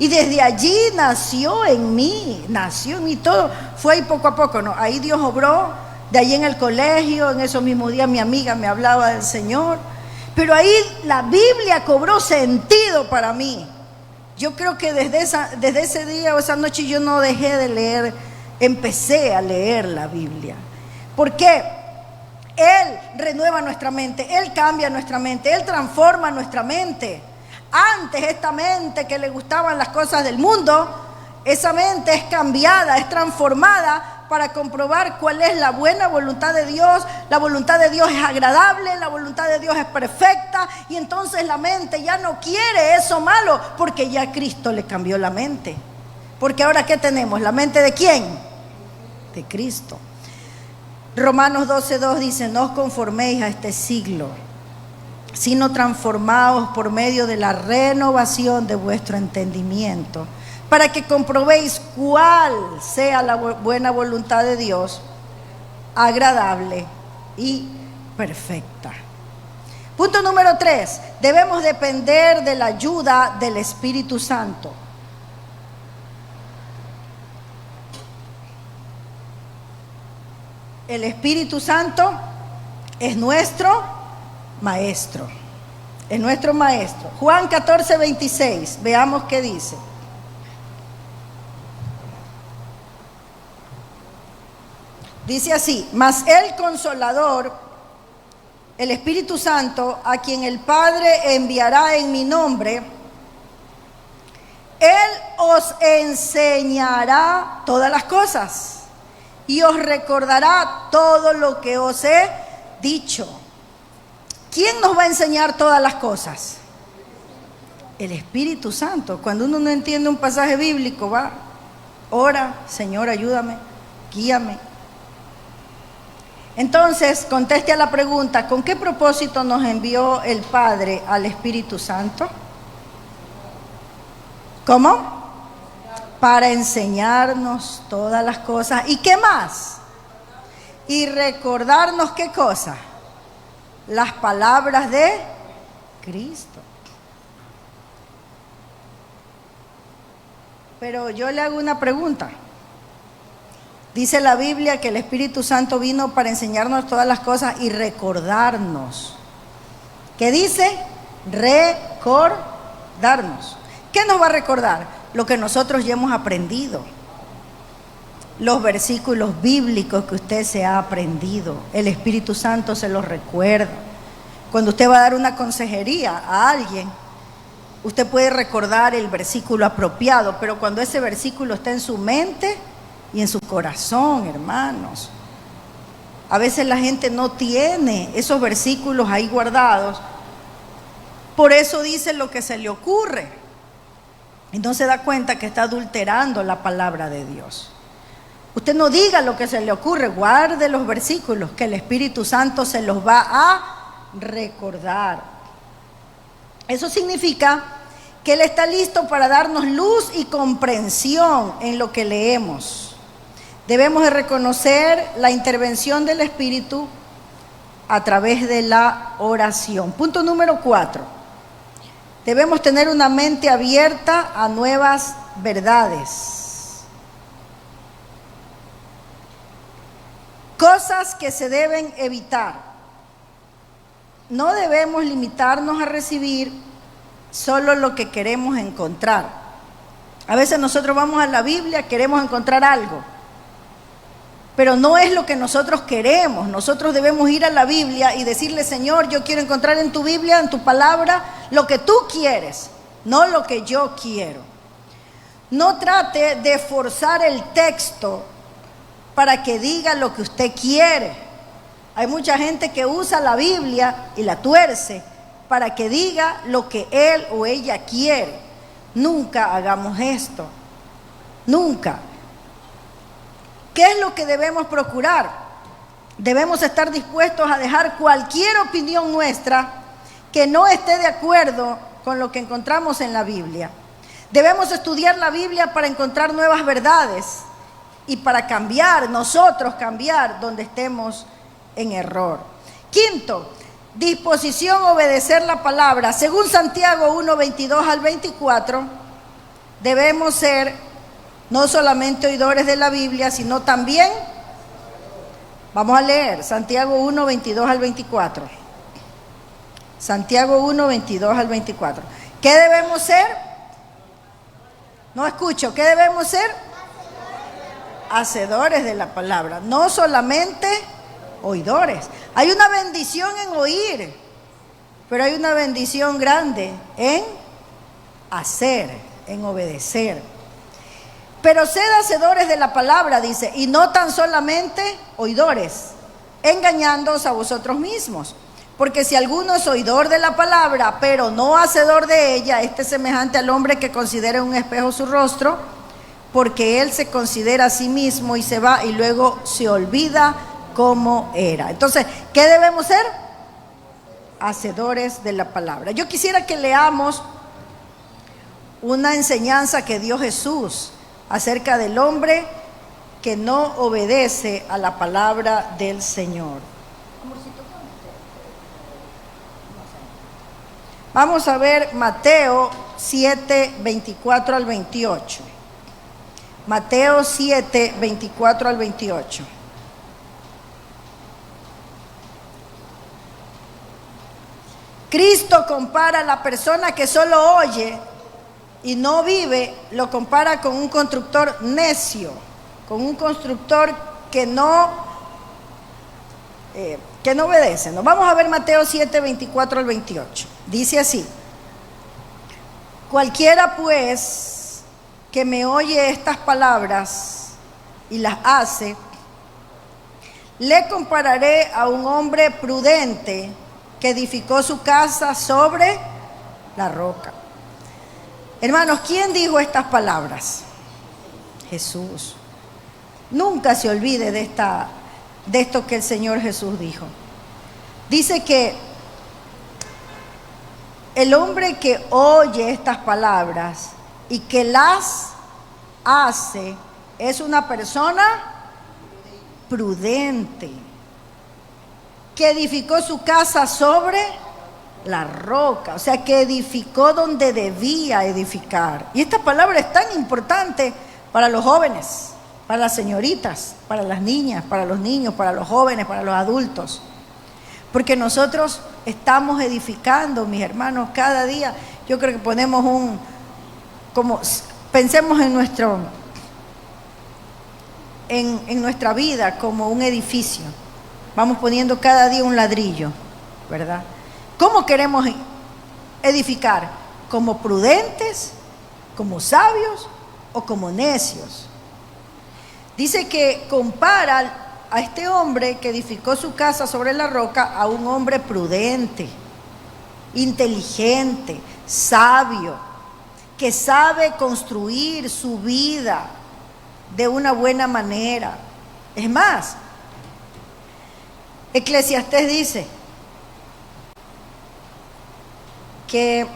Speaker 1: Y desde allí nació en mí todo. Fue ahí poco a poco, ¿no? Ahí Dios obró, de ahí en el colegio, en esos mismos días mi amiga me hablaba del Señor. Pero ahí la Biblia cobró sentido para mí. Yo creo que desde ese día o esa noche yo no dejé de leer, empecé a leer la Biblia. ¿Por qué? Él renueva nuestra mente, Él cambia nuestra mente, Él transforma nuestra mente. Antes esta mente que le gustaban las cosas del mundo, esa mente es cambiada, es transformada para comprobar cuál es la buena voluntad de Dios. La voluntad de Dios es agradable, la voluntad de Dios es perfecta, y entonces la mente ya no quiere eso malo, porque ya Cristo le cambió la mente. Porque ahora ¿qué tenemos? ¿La mente de quién? De Cristo. Romanos 12:2 dice: no os conforméis a este siglo, sino transformaos por medio de la renovación de vuestro entendimiento, para que comprobéis cuál sea la buena voluntad de Dios, agradable y perfecta. Punto número 3, debemos depender de la ayuda del Espíritu Santo. El Espíritu Santo es nuestro maestro, es nuestro maestro. Juan 14:26, veamos qué dice. Dice así: mas el Consolador, el Espíritu Santo, a quien el Padre enviará en mi nombre, Él os enseñará todas las cosas y os recordará todo lo que os he dicho. ¿Quién nos va a enseñar todas las cosas? El Espíritu Santo. Cuando uno no entiende un pasaje bíblico, va, ora: Señor, ayúdame, guíame. Entonces, conteste a la pregunta: ¿con qué propósito nos envió el Padre al Espíritu Santo? ¿Cómo? Para enseñarnos todas las cosas. ¿Y qué más? Y recordarnos ¿qué cosa? Las palabras de Cristo. Pero yo le hago una pregunta. Dice la Biblia que el Espíritu Santo vino para enseñarnos todas las cosas y recordarnos. ¿Qué dice? Recordarnos. ¿Qué nos va a recordar? Lo que nosotros ya hemos aprendido. Los versículos bíblicos que usted se ha aprendido. El Espíritu Santo se los recuerda. Cuando usted va a dar una consejería a alguien, usted puede recordar el versículo apropiado, pero cuando ese versículo está en su mente y en su corazón, hermanos, a veces la gente no tiene esos versículos ahí guardados, por eso dice lo que se le ocurre y no se da cuenta que está adulterando la palabra de Dios. Usted no diga lo que se le ocurre, guarde los versículos que el Espíritu Santo se los va a recordar. Eso significa que Él está listo para darnos luz y comprensión en lo que leemos. Debemos de reconocer la intervención del Espíritu a través de la oración. Punto número 4. Debemos tener una mente abierta a nuevas verdades. Cosas que se deben evitar. No debemos limitarnos a recibir solo lo que queremos encontrar. A veces nosotros vamos a la Biblia, queremos encontrar algo, pero no es lo que nosotros queremos. Nosotros debemos ir a la Biblia y decirle: Señor, yo quiero encontrar en tu Biblia, en tu palabra, lo que tú quieres, no lo que yo quiero. No trate de forzar el texto para que diga lo que usted quiere. Hay mucha gente que usa la Biblia y la tuerce para que diga lo que él o ella quiere. Nunca hagamos esto, nunca. ¿Qué es lo que debemos procurar? Debemos estar dispuestos a dejar cualquier opinión nuestra que no esté de acuerdo con lo que encontramos en la Biblia. Debemos estudiar la Biblia para encontrar nuevas verdades y para nosotros cambiar donde estemos en error. Quinto, disposición a obedecer la palabra. Según Santiago 1, 22 al 24, debemos ser no solamente oidores de la Biblia, sino también, vamos a leer Santiago 1, 22 al 24. Santiago 1, 22 al 24. ¿Qué debemos ser? No escucho. ¿Qué debemos ser? Hacedores de la palabra, no solamente oidores. Hay una bendición en oír, pero hay una bendición grande en hacer, en obedecer. Pero sed hacedores de la palabra, dice, y no tan solamente oidores, engañándoos a vosotros mismos. Porque si alguno es oidor de la palabra, pero no hacedor de ella, este es semejante al hombre que considera en un espejo su rostro, porque él se considera a sí mismo y se va y luego se olvida cómo era. Entonces, ¿qué debemos ser? Hacedores de la palabra. Yo quisiera que leamos una enseñanza que dio Jesús acerca del hombre que no obedece a la palabra del Señor. Vamos a ver Mateo 7, 24 al 28. Mateo 7, 24 al 28. Cristo compara a la persona que solo oye y no vive, lo compara con un constructor necio, con un constructor que no obedece. Nos vamos a ver Mateo 7, 24 al 28. Dice así: cualquiera pues que me oye estas palabras y las hace, le compararé a un hombre prudente que edificó su casa sobre la roca. Hermanos, ¿quién dijo estas palabras? Jesús. Nunca se olvide de esto que el Señor Jesús dijo. Dice que el hombre que oye estas palabras y que las hace es una persona prudente, que edificó su casa sobre la roca, o sea, que edificó donde debía edificar. Y esta palabra es tan importante para los jóvenes, para las señoritas, para las niñas, para los niños, para los jóvenes, para los adultos. Porque nosotros estamos edificando, mis hermanos, cada día. Yo creo que ponemos pensemos en nuestra vida como un edificio. Vamos poniendo cada día un ladrillo, ¿verdad? ¿Cómo queremos edificar? ¿Como prudentes? ¿Como sabios? ¿O como necios? Dice que compara a este hombre que edificó su casa sobre la roca a un hombre prudente, inteligente, sabio, que sabe construir su vida de una buena manera. Es más, Eclesiastés dice que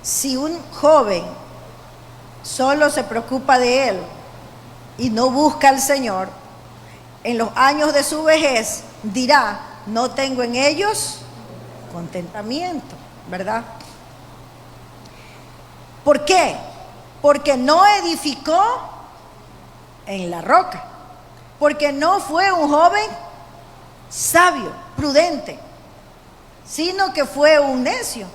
Speaker 1: si un joven solo se preocupa de él y no busca al Señor, en los años de su vejez dirá: no tengo en ellos contentamiento, ¿verdad? ¿Por qué? Porque no edificó en la roca, porque no fue un joven sabio, prudente, sino que fue un necio.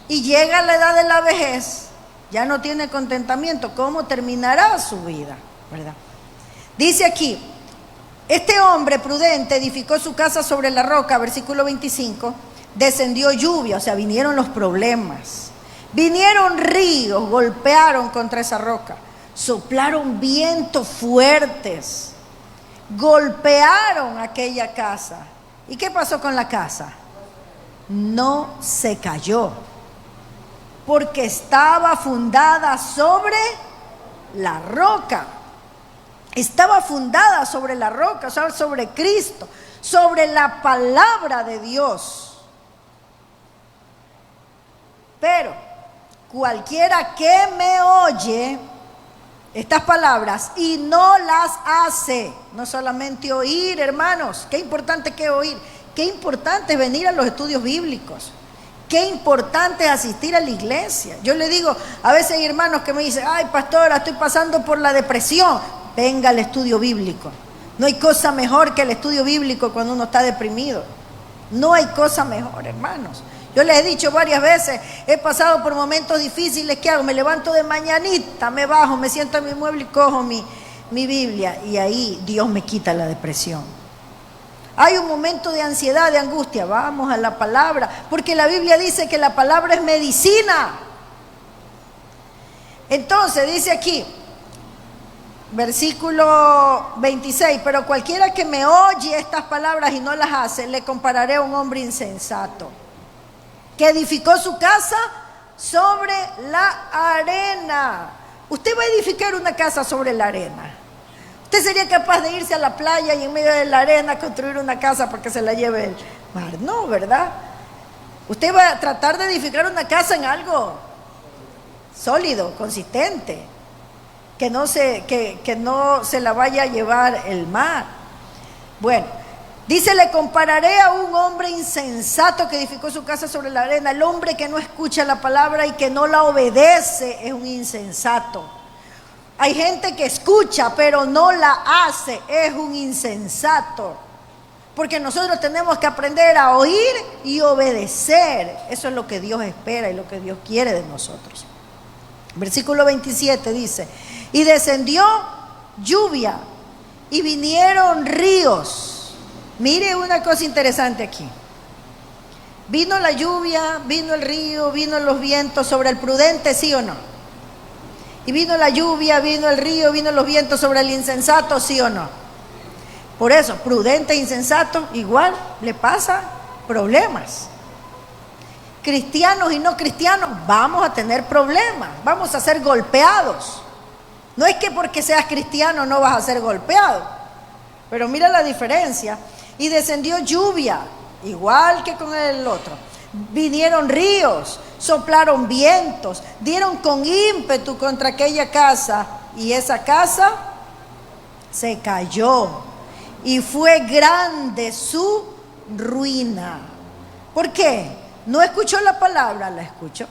Speaker 1: Y llega a la edad de la vejez, ya no tiene contentamiento. ¿Cómo terminará su vida, verdad? Dice aquí: este hombre prudente edificó su casa sobre la roca, versículo 25, descendió lluvia, o sea, vinieron los problemas, vinieron ríos, golpearon contra esa roca, soplaron vientos fuertes, golpearon aquella casa. ¿Y qué pasó con la casa? No se cayó, porque estaba fundada sobre la roca. Estaba fundada sobre la roca, o sea, sobre Cristo, sobre la palabra de Dios. Pero cualquiera que me oye estas palabras y no las hace, no solamente oír, hermanos, qué importante que oír, qué importante es venir a los estudios bíblicos, qué importante es asistir a la iglesia. Yo le digo, a veces hay hermanos que me dicen, ay pastora, estoy pasando por la depresión, venga al estudio bíblico. No hay cosa mejor que el estudio bíblico cuando uno está deprimido, no hay cosa mejor, hermanos. Yo les he dicho varias veces, he pasado por momentos difíciles, ¿qué hago? Me levanto de mañanita, me bajo, me siento en mi mueble y cojo mi Biblia, y ahí Dios me quita la depresión. Hay un momento de ansiedad, de angustia, vamos a la palabra, porque la Biblia dice que la palabra es medicina. Entonces dice aquí, versículo 26, pero cualquiera que me oye estas palabras y no las hace, le compararé a un hombre insensato, que edificó su casa sobre la arena. Usted va a edificar una casa sobre la arena. ¿Usted sería capaz de irse a la playa y en medio de la arena construir una casa porque se la lleve el mar? No, ¿verdad? Usted va a tratar de edificar una casa en algo sólido, consistente, que no se la vaya a llevar el mar. Bueno, dice, le compararé a un hombre insensato que edificó su casa sobre la arena. El hombre que no escucha la palabra y que no la obedece es un insensato. Hay gente que escucha pero no la hace, es un insensato. Porque nosotros tenemos que aprender a oír y obedecer. Eso es lo que Dios espera y lo que Dios quiere de nosotros. Versículo 27 dice, y descendió lluvia y vinieron ríos. Mire una cosa interesante aquí. Vino la lluvia, vino el río, vino los vientos sobre el prudente, ¿sí o no? Y vino la lluvia, vino el río, vino los vientos sobre el insensato, ¿sí o no? Por eso, prudente e insensato, igual le pasa problemas. Cristianos y no cristianos, vamos a tener problemas, vamos a ser golpeados. No es que porque seas cristiano no vas a ser golpeado, pero mira la diferencia. Y descendió lluvia, igual que con el otro. Vinieron ríos, soplaron vientos, dieron con ímpetu contra aquella casa, y esa casa se cayó, y fue grande su ruina. ¿Por qué? No escuchó la palabra, la escuchó.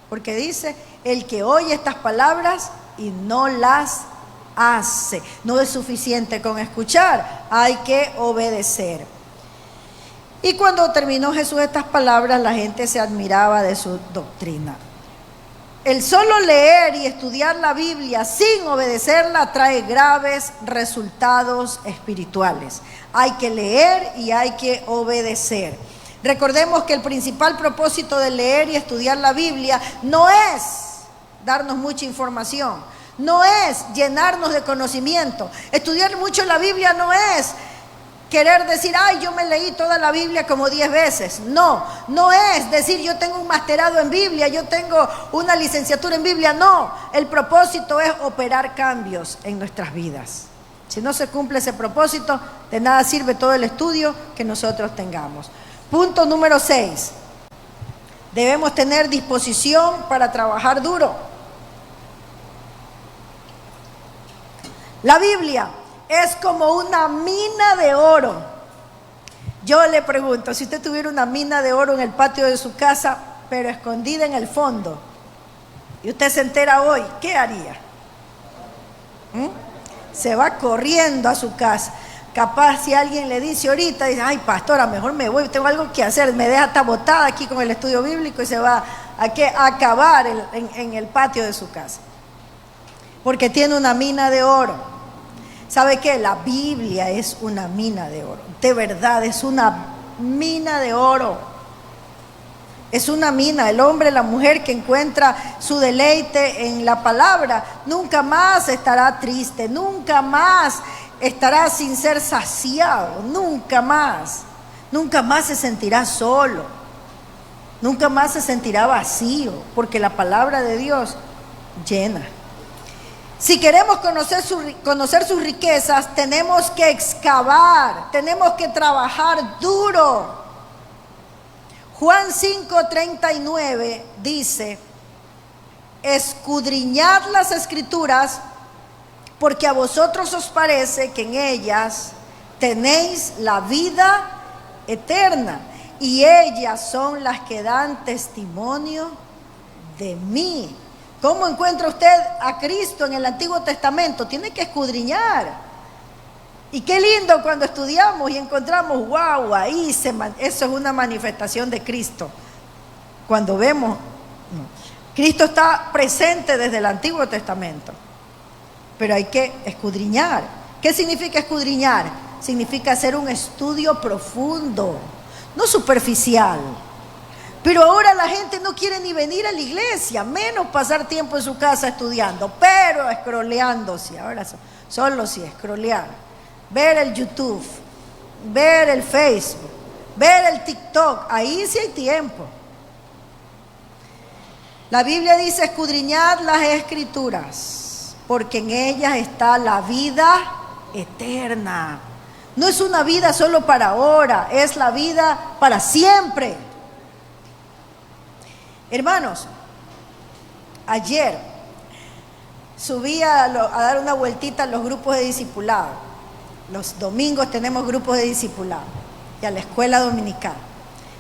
Speaker 1: Porque dice, el que oye estas palabras y no las hace. No es suficiente con escuchar, hay que obedecer. Y cuando terminó Jesús estas palabras, la gente se admiraba de su doctrina. El solo leer y estudiar la Biblia sin obedecerla trae graves resultados espirituales. Hay que leer y hay que obedecer. Recordemos que el principal propósito de leer y estudiar la Biblia no es darnos mucha información, no es llenarnos de conocimiento. Estudiar mucho la Biblia no es querer decir, ay, yo me leí toda la Biblia como 10 veces. No, no es decir, yo tengo un masterado en Biblia, yo tengo una licenciatura en Biblia. No, el propósito es operar cambios en nuestras vidas. Si no se cumple ese propósito, de nada sirve todo el estudio que nosotros tengamos. Punto número 6. Debemos tener disposición para trabajar duro. La Biblia es como una mina de oro. Yo le pregunto, si usted tuviera una mina de oro en el patio de su casa, pero escondida en el fondo, y usted se entera hoy, ¿qué haría? Se va corriendo a su casa. Capaz si alguien le dice ahorita, dice, ay pastora, mejor me voy, tengo algo que hacer, me deja hasta botada aquí con el estudio bíblico, y se va a acabar en el patio de su casa. Porque tiene una mina de oro. ¿Sabe qué? La Biblia es una mina de oro. De verdad, es una mina de oro. Es una mina. El hombre, la mujer que encuentra su deleite en la palabra, nunca más estará triste, nunca más estará sin ser saciado, nunca más. Nunca más se sentirá solo. Nunca más se sentirá vacío, porque la palabra de Dios llena. Si queremos conocer sus riquezas, tenemos que excavar, tenemos que trabajar duro. Juan 5:39 dice: escudriñad las Escrituras, porque a vosotros os parece que en ellas tenéis la vida eterna, y ellas son las que dan testimonio de mí. ¿Cómo encuentra usted a Cristo en el Antiguo Testamento? Tiene que escudriñar. Y qué lindo cuando estudiamos y encontramos, wow, ahí eso es una manifestación de Cristo. Cuando vemos, Cristo está presente desde el Antiguo Testamento, pero hay que escudriñar. ¿Qué significa escudriñar? Significa hacer un estudio profundo, no superficial. Pero ahora la gente no quiere ni venir a la iglesia, menos pasar tiempo en su casa estudiando, pero escroleándose. Ahora solo si escrolear. Ver el YouTube, ver el Facebook, ver el TikTok, ahí sí hay tiempo. La Biblia dice: escudriñad las Escrituras, porque en ellas está la vida eterna. No es una vida solo para ahora, es la vida para siempre. Hermanos, ayer subí a dar una vueltita a los grupos de discipulado. Los domingos tenemos grupos de discipulado y a la escuela dominical.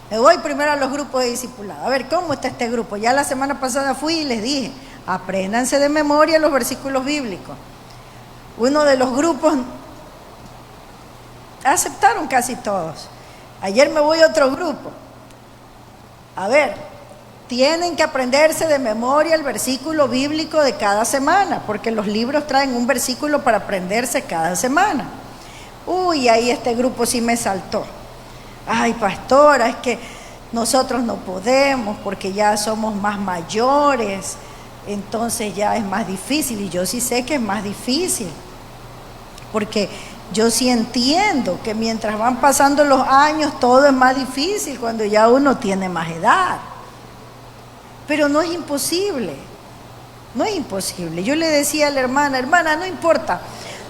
Speaker 1: Me voy primero a los grupos de discipulado. A ver, ¿cómo está este grupo? Ya la semana pasada fui y les dije: apréndanse de memoria los versículos bíblicos. Uno de los grupos aceptaron casi todos. Ayer me voy a otro grupo. A ver, tienen que aprenderse de memoria el versículo bíblico de cada semana, porque los libros traen un versículo para aprenderse cada semana. Uy, ahí este grupo sí me saltó. Ay, pastora, es que nosotros no podemos porque ya somos más mayores, entonces ya es más difícil. Y yo sí sé que es más difícil, porque yo sí entiendo que mientras van pasando los años todo es más difícil cuando ya uno tiene más edad. Pero no es imposible, no es imposible. Yo le decía a la hermana, no importa,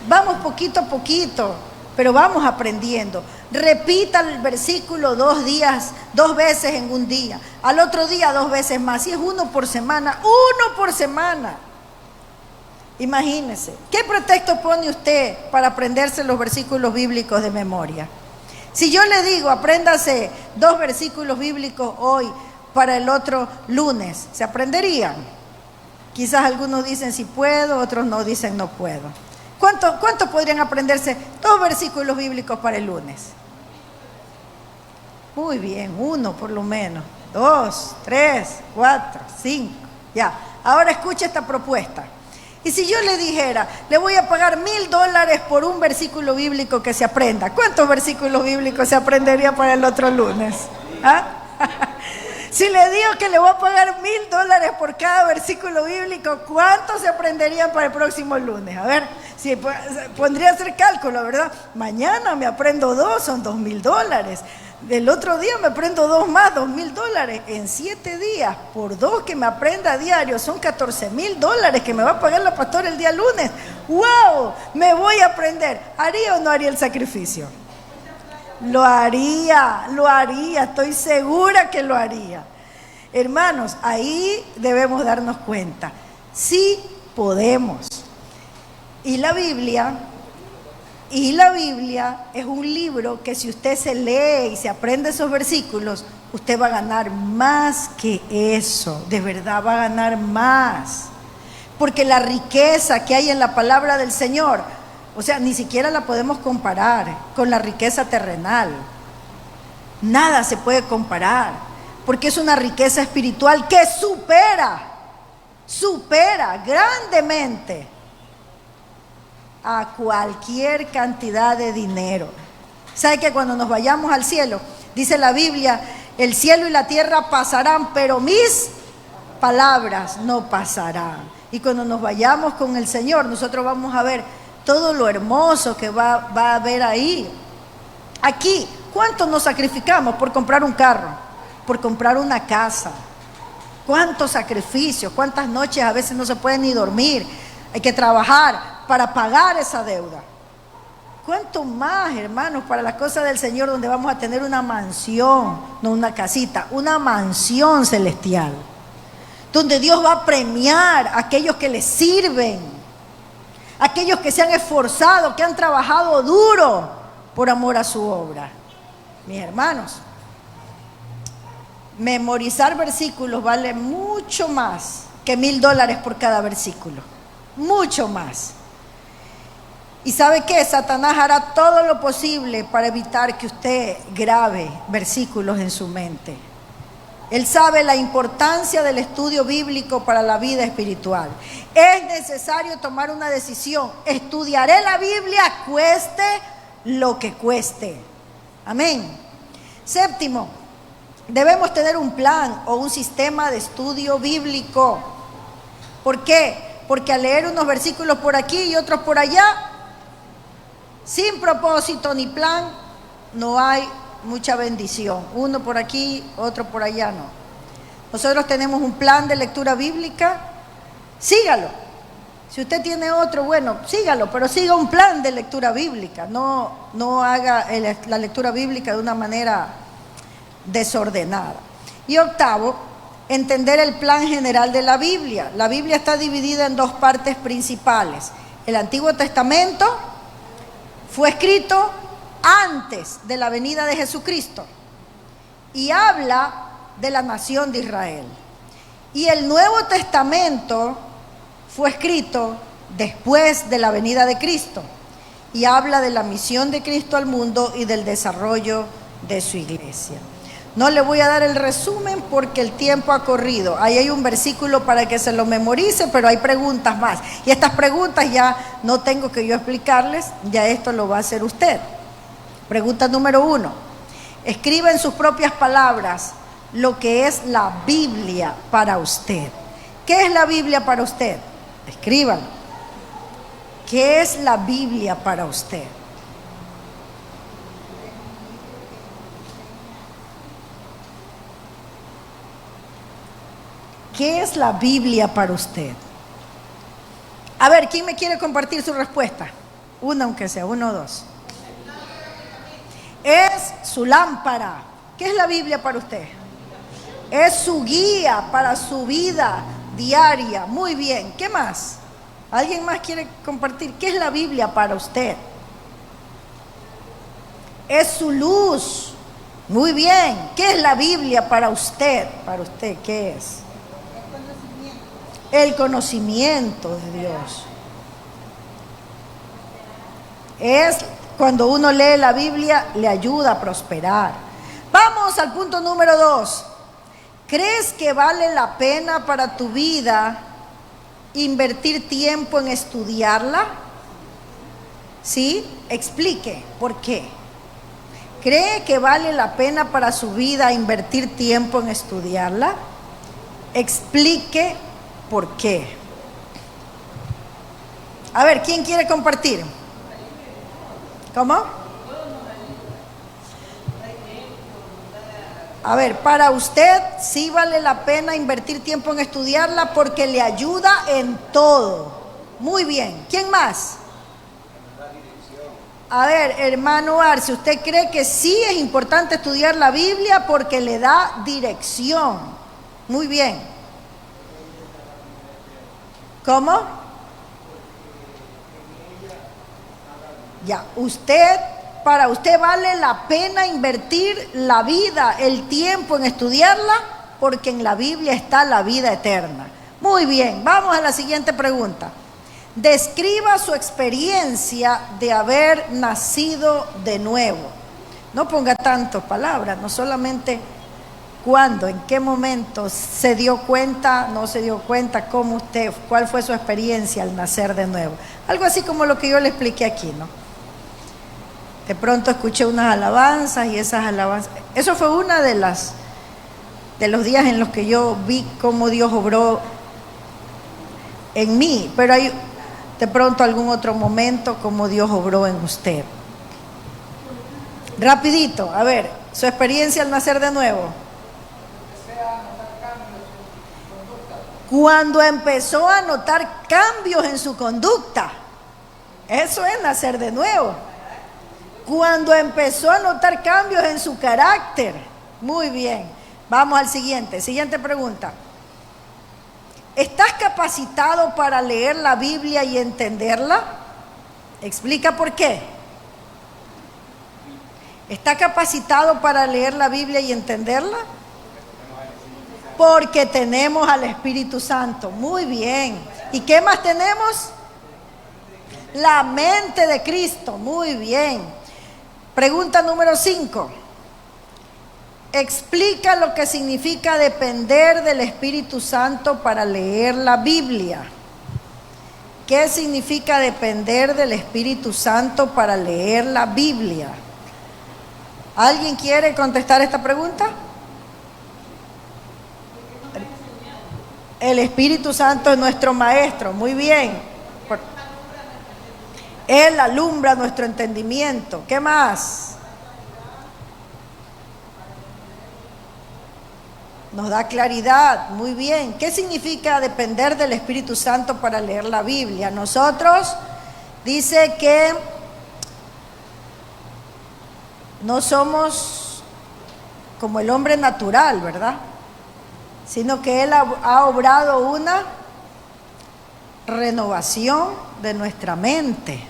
Speaker 1: vamos poquito a poquito, pero vamos aprendiendo. Repita el versículo 2 veces en un día, al otro día 2 veces más. Si es uno por semana. Imagínese, ¿qué pretexto pone usted para aprenderse los versículos bíblicos de memoria? Si yo le digo, apréndase 2 versículos bíblicos hoy para el otro lunes, ¿se aprenderían? Quizás algunos dicen si puedo, otros no dicen no puedo. ¿Cuánto podrían aprenderse 2 versículos bíblicos para el lunes? Muy bien, 1 por lo menos, 2, 3, 4, 5, ya. Ahora escuche esta propuesta. Y si yo le dijera, le voy a pagar $1,000 por un versículo bíblico que se aprenda, ¿cuántos versículos bíblicos se aprendería para el otro lunes? ¿Ah? Si le digo que le voy a pagar $1,000 por cada versículo bíblico, ¿cuántos se aprenderían para el próximo lunes? A ver, si pondría a hacer cálculo, ¿verdad? Mañana me aprendo 2, son $2,000. Del otro día me aprendo 2 más, $2,000. En 7 días, por 2 que me aprenda a diario, son $14,000 que me va a pagar la pastora el día lunes. ¡Wow! Me voy a aprender. ¿Haría o no haría el sacrificio? Lo haría, estoy segura que lo haría. Hermanos, ahí debemos darnos cuenta. Sí podemos. Y la Biblia es un libro que si usted se lee y se aprende esos versículos, usted va a ganar más que eso. De verdad va a ganar más. Porque la riqueza que hay en la palabra del Señor, o sea, ni siquiera la podemos comparar con la riqueza terrenal. Nada se puede comparar, porque es una riqueza espiritual que supera grandemente a cualquier cantidad de dinero. ¿Sabe que cuando nos vayamos al cielo, dice la Biblia, el cielo y la tierra pasarán, pero mis palabras no pasarán? Y cuando nos vayamos con el Señor, nosotros vamos a ver todo lo hermoso que va a haber ahí. Aquí, ¿cuánto nos sacrificamos por comprar un carro? Por comprar una casa. ¿Cuántos sacrificios? ¿Cuántas noches a veces no se puede ni dormir? Hay que trabajar para pagar esa deuda. ¿Cuánto más, hermanos, para las cosas del Señor, donde vamos a tener una mansión, no una casita, una mansión celestial, donde Dios va a premiar a aquellos que le sirven, aquellos que se han esforzado, que han trabajado duro por amor a su obra? Mis hermanos, memorizar versículos vale mucho más que $1000 por cada versículo, mucho más. ¿Y sabe qué? Satanás hará todo lo posible para evitar que usted grabe versículos en su mente. Él sabe la importancia del estudio bíblico para la vida espiritual. Es necesario tomar una decisión. Estudiaré la Biblia, cueste lo que cueste. Amén. Séptimo, debemos tener un plan o un sistema de estudio bíblico. ¿Por qué? Porque al leer unos versículos por aquí y otros por allá, sin propósito ni plan, no hay mucha bendición. Uno por aquí, otro por allá, no. Nosotros tenemos un plan de lectura bíblica, sígalo. Si usted tiene otro, bueno, sígalo, pero siga un plan de lectura bíblica. No haga la lectura bíblica de una manera desordenada. Y octavo, entender el plan general de la Biblia. La Biblia está dividida en dos partes principales. El Antiguo Testamento fue escrito antes de la venida de Jesucristo y habla de la nación de Israel. Y el Nuevo Testamento fue escrito después de la venida de Cristo y habla de la misión de Cristo al mundo y del desarrollo de su iglesia. No le voy a dar el resumen porque el tiempo ha corrido. Ahí hay un versículo para que se lo memorice, pero hay preguntas más. Y estas preguntas ya no tengo que yo explicarles, ya esto lo va a hacer usted. Pregunta número 1. Escriba en sus propias palabras lo que es la Biblia para usted. ¿Qué es la Biblia para usted? Escríbalo. ¿Qué es la Biblia para usted? ¿Qué es la Biblia para usted? A ver, ¿quién me quiere compartir su respuesta? Una aunque sea, 1 o 2. Es su lámpara. ¿Qué es la Biblia para usted? Es su guía para su vida diaria. Muy bien. ¿Qué más? ¿Alguien más quiere compartir? ¿Qué es la Biblia para usted? Es su luz. Muy bien. ¿Qué es la Biblia para usted? Para usted, ¿qué es? El conocimiento de Dios. Es cuando uno lee la Biblia, le ayuda a prosperar. Vamos al punto número 2. ¿Crees que vale la pena para tu vida invertir tiempo en estudiarla? ¿Sí? Explique por qué. ¿Cree que vale la pena para su vida invertir tiempo en estudiarla? Explique por qué. A ver, ¿quién quiere compartir? ¿Cómo? A ver, para usted sí vale la pena invertir tiempo en estudiarla porque le ayuda en todo. Muy bien. ¿Quién más? A ver, hermano Arce, ¿usted cree que sí es importante estudiar la Biblia porque le da dirección? Muy bien. ¿Cómo? Ya, para usted vale la pena invertir la vida, el tiempo en estudiarla, porque en la Biblia está la vida eterna. Muy bien, vamos a la siguiente pregunta. Describa su experiencia de haber nacido de nuevo. No ponga tantas palabras, no solamente cuándo, en qué momento se dio cuenta, no se dio cuenta, cuál fue su experiencia al nacer de nuevo. Algo así como lo que yo le expliqué aquí, ¿no? De pronto escuché unas alabanzas y esas alabanzas, eso fue una de los días en los que yo vi cómo Dios obró en mí, pero hay de pronto algún otro momento cómo Dios obró en usted. Rapidito, a ver, su experiencia al nacer de nuevo. Cuando empezó a notar cambios en su conducta. Eso es nacer de nuevo. Cuando empezó a notar cambios en su carácter. Muy bien. Vamos al siguiente. Siguiente pregunta. ¿Estás capacitado para leer la Biblia y entenderla? Explica por qué. ¿Está capacitado para leer la Biblia y entenderla? Porque tenemos al Espíritu Santo. Muy bien. ¿Y qué más tenemos? La mente de Cristo. Muy bien. Pregunta número 5. Explica lo que significa depender del Espíritu Santo para leer la Biblia. ¿Qué significa depender del Espíritu Santo para leer la Biblia? ¿Alguien quiere contestar esta pregunta? El Espíritu Santo es nuestro maestro. Muy bien. Él alumbra nuestro entendimiento. ¿Qué más? Nos da claridad. Muy bien. ¿Qué significa depender del Espíritu Santo para leer la Biblia? Nosotros dice que no somos como el hombre natural, ¿verdad? Sino que Él ha obrado una renovación de nuestra mente.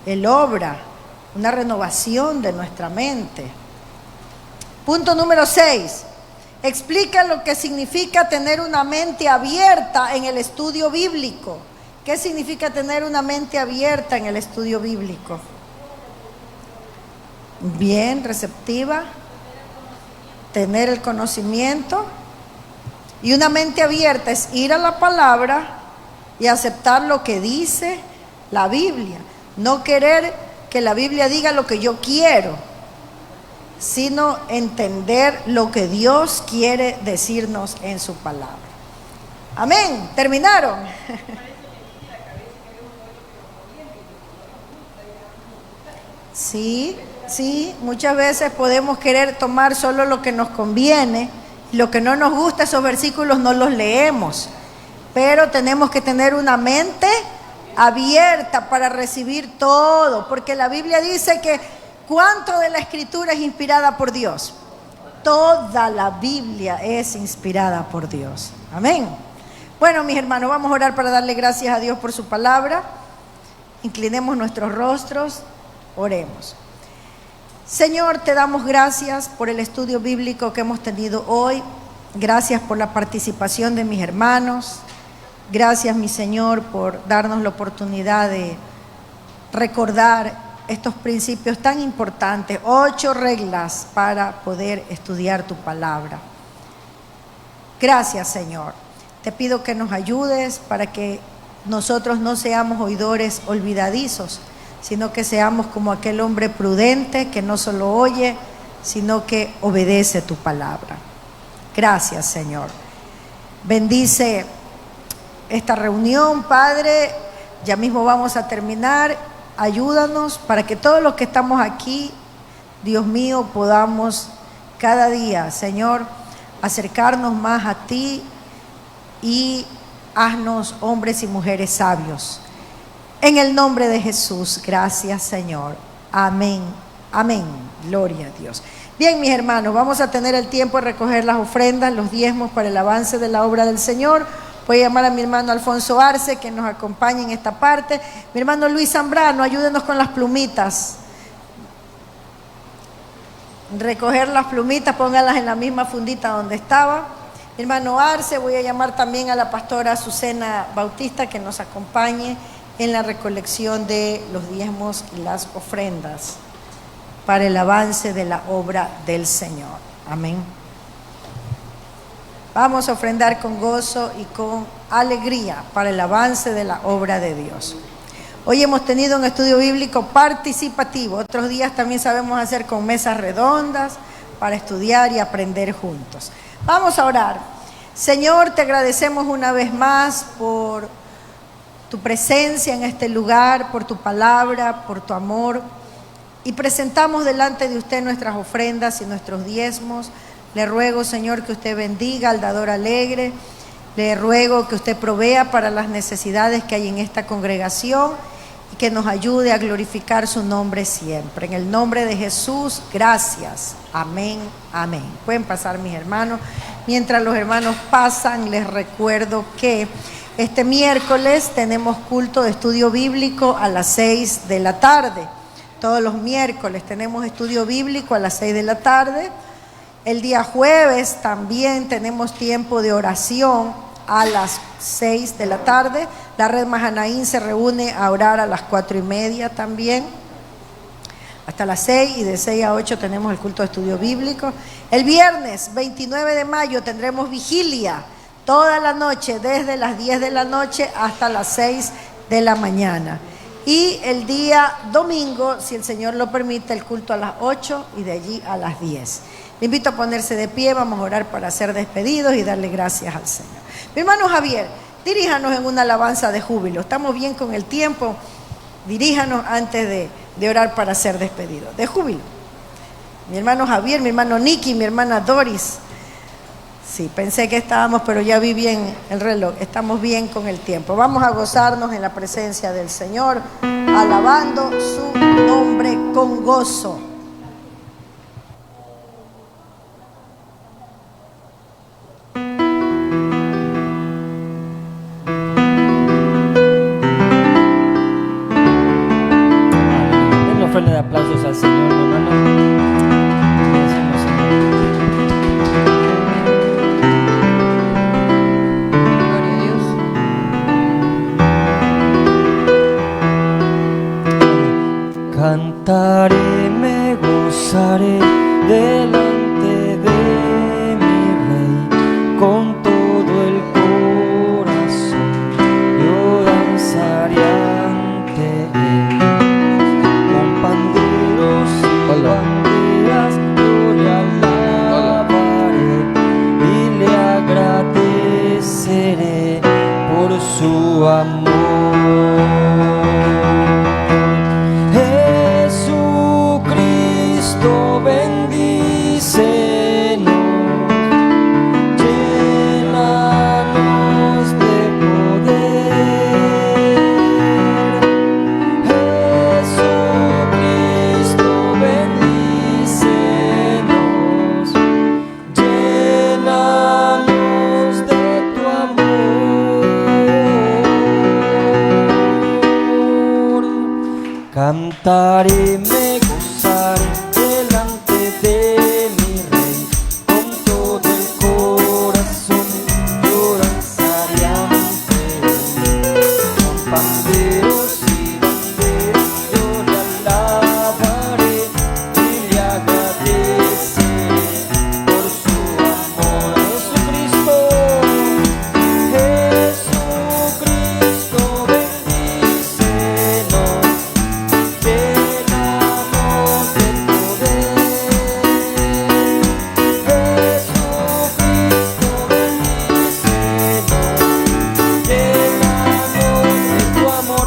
Speaker 1: Él obra una renovación de nuestra mente. Punto número 6. Explica lo que significa tener una mente abierta en el estudio bíblico. ¿Qué significa tener una mente abierta en el estudio bíblico? Bien, receptiva. Tener el conocimiento. Y una mente abierta es ir a la palabra y aceptar lo que dice la Biblia. No querer que la Biblia diga lo que yo quiero, sino entender lo que Dios quiere decirnos en su palabra. Amén. ¿Terminaron? Sí, muchas veces podemos querer tomar solo lo que nos conviene. Lo que no nos gusta, esos versículos no los leemos. Pero tenemos que tener una mente abierta para recibir todo. Porque la Biblia dice que ¿cuánto de la Escritura es inspirada por Dios? Toda la Biblia es inspirada por Dios. Amén. Bueno, mis hermanos, vamos a orar para darle gracias a Dios por su palabra. Inclinemos nuestros rostros, oremos. Señor, te damos gracias por el estudio bíblico que hemos tenido hoy. Gracias por la participación de mis hermanos. Gracias, mi Señor, por darnos la oportunidad de recordar estos principios tan importantes. 8 reglas para poder estudiar tu palabra. Gracias, Señor. Te pido que nos ayudes para que nosotros no seamos oidores olvidadizos, sino que seamos como aquel hombre prudente que no solo oye, sino que obedece tu palabra. Gracias, Señor. Bendice esta reunión, Padre. Ya mismo vamos a terminar. Ayúdanos para que todos los que estamos aquí, Dios mío, podamos cada día, Señor, acercarnos más a ti y haznos hombres y mujeres sabios. En el nombre de Jesús, gracias, Señor. Amén. Amén. Gloria a Dios. Bien, mis hermanos, vamos a tener el tiempo de recoger las ofrendas, los diezmos para el avance de la obra del Señor. Voy a llamar a mi hermano Alfonso Arce que nos acompañe en esta parte. Mi hermano Luis Zambrano, ayúdenos con las plumitas. Recoger las plumitas, pónganlas en la misma fundita donde estaba. Mi hermano Arce, voy a llamar también a la pastora Azucena Bautista que nos acompañe en la recolección de los diezmos y las ofrendas para el avance de la obra del Señor. Amén. Vamos a ofrendar con gozo y con alegría para el avance de la obra de Dios. Hoy hemos tenido un estudio bíblico participativo. Otros días también sabemos hacer con mesas redondas para estudiar y aprender juntos. Vamos a orar. Señor, te agradecemos una vez más por tu presencia en este lugar, por tu palabra, por tu amor. Y presentamos delante de usted nuestras ofrendas y nuestros diezmos. Le ruego, Señor, que usted bendiga al dador alegre Le ruego que usted provea para las necesidades que hay en esta congregación y que nos ayude a glorificar su nombre siempre. En el nombre de Jesús, gracias. Amén, amén. Pueden pasar, mis hermanos. Mientras los hermanos pasan, les recuerdo que este miércoles tenemos culto de estudio bíblico a las 6 de la tarde. Todos los miércoles tenemos estudio bíblico a las 6 de la tarde. El día jueves también tenemos tiempo de oración a las 6 de la tarde. La red Mahanaín se reúne a orar a las 4:30 también, hasta las 6, y de 6 a 8 tenemos el culto de estudio bíblico. El viernes 29 de mayo tendremos vigilia toda la noche, desde las 10 de la noche hasta las 6 de la mañana. Y el día domingo, si el Señor lo permite, el culto a las 8 y de allí a las 10. Le invito a ponerse de pie, vamos a orar para ser despedidos y darle gracias al Señor. Mi hermano Javier, diríjanos en una alabanza de júbilo. Estamos bien con el tiempo, diríjanos antes de orar para ser despedidos. De júbilo. Mi hermano Javier, mi hermano Nicky, mi hermana Doris. Sí, pensé que estábamos, pero ya vi bien el reloj. Estamos bien con el tiempo. Vamos a gozarnos en la presencia del Señor, alabando su nombre con gozo.
Speaker 2: Den una ofrenda de aplausos al Señor, hermano. Cantaré, me gozaré delante de mi Rey, con todo el corazón yo danzaré ante Él, con panderos y banderas yo le alabaré y le agradeceré por su amor. Cantaré, me gozaré delante de mi Rey, con todo el corazón yo danzaré ante Él, con panderos y banderas yo le alabaré y le agradeceré por su amor. Jesucristo, Jesucristo, bendícenos. Amor.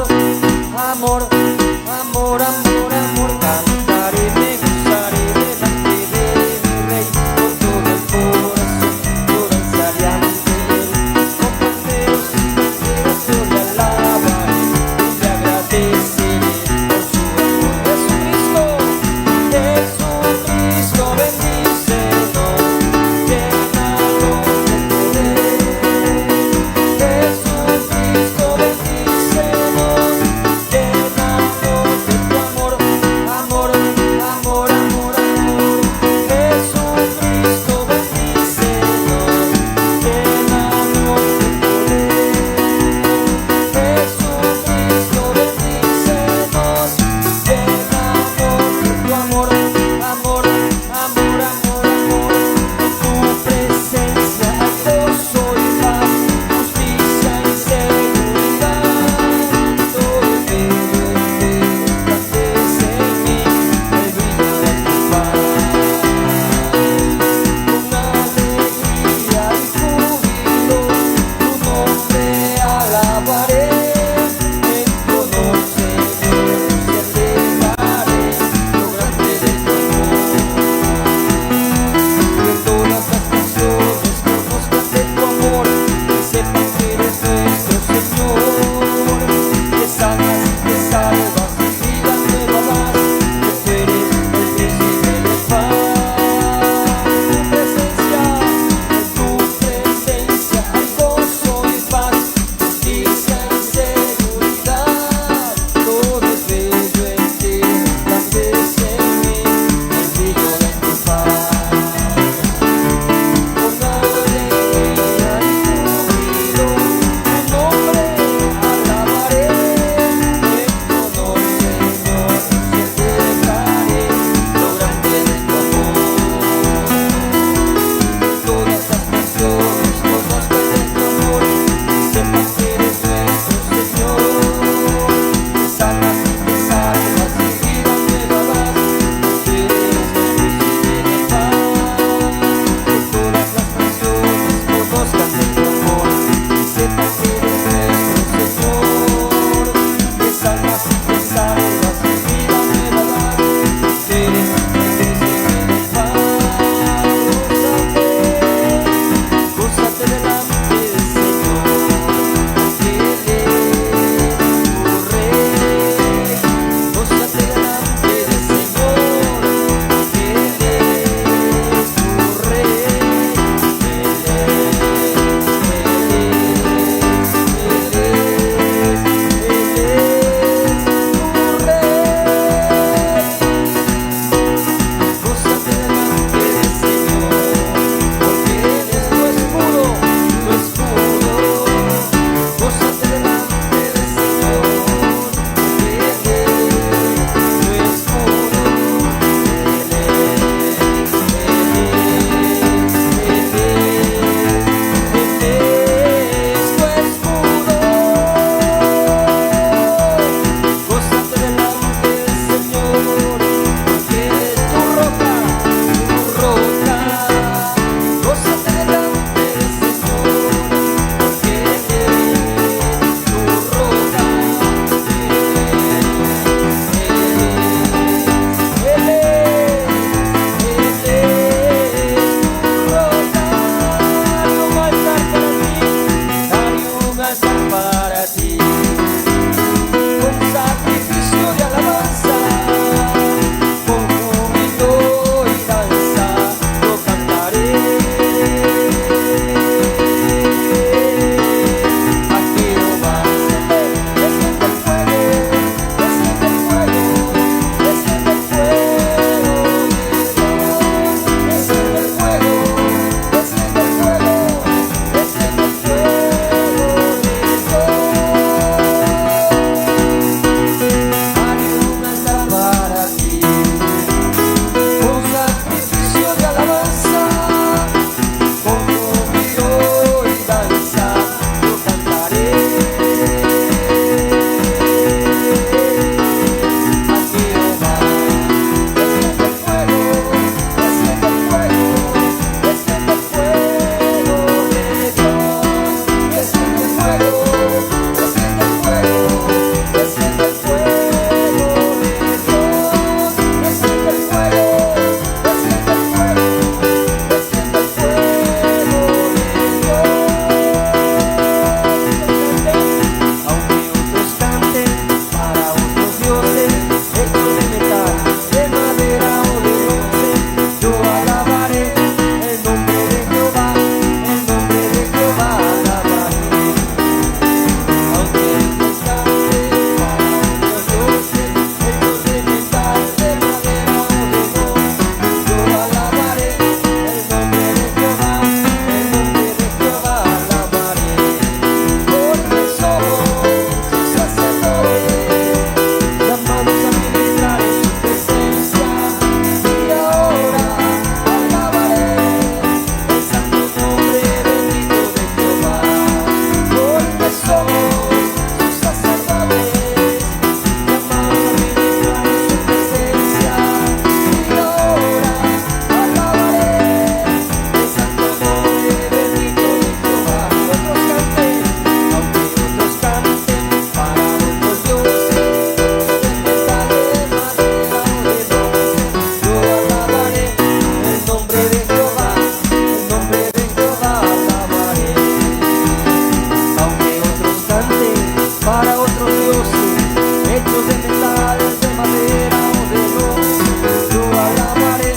Speaker 2: techos de metal, de madera o de bronce, yo alabaré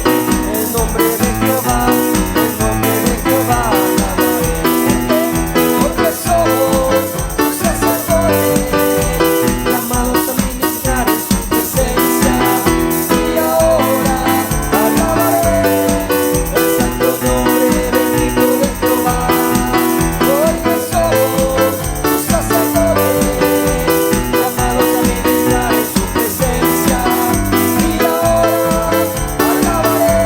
Speaker 2: el nombre de Jehová, el nombre de Jehová alabaré. Porque somos tus sacerdotes, llamados a ministrar en su presencia, y ahora alabaré el santo nombre bendito de Jehová. Porque somos tus sacerdotes, llamados a ministrar en su presencia, y ahora alabaré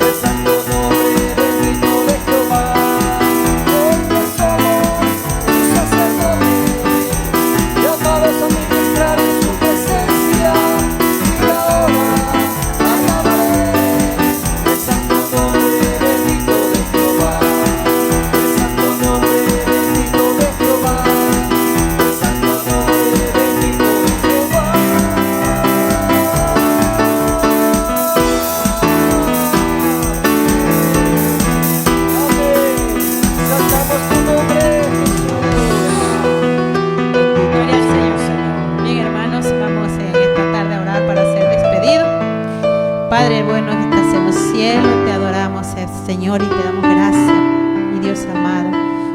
Speaker 2: el santo nombre bendito de Jehová. Porque somos tus sacerdotes, llamados a ministrar en su presencia, y ahora alabaré el santo nombre bendito de Jehová. El santo nombre bendito de Jehová. El santo nombre bendito de Jehová. Amén. Exaltamos tu nombre, Jesús.
Speaker 3: Gloria al Señor, Señor. Bien, hermanos, vamos en esta tarde a orar para ser despedidos. Padre bueno que estás en los cielos, te adoramos, Señor, y te damos gracias, mi Dios amado.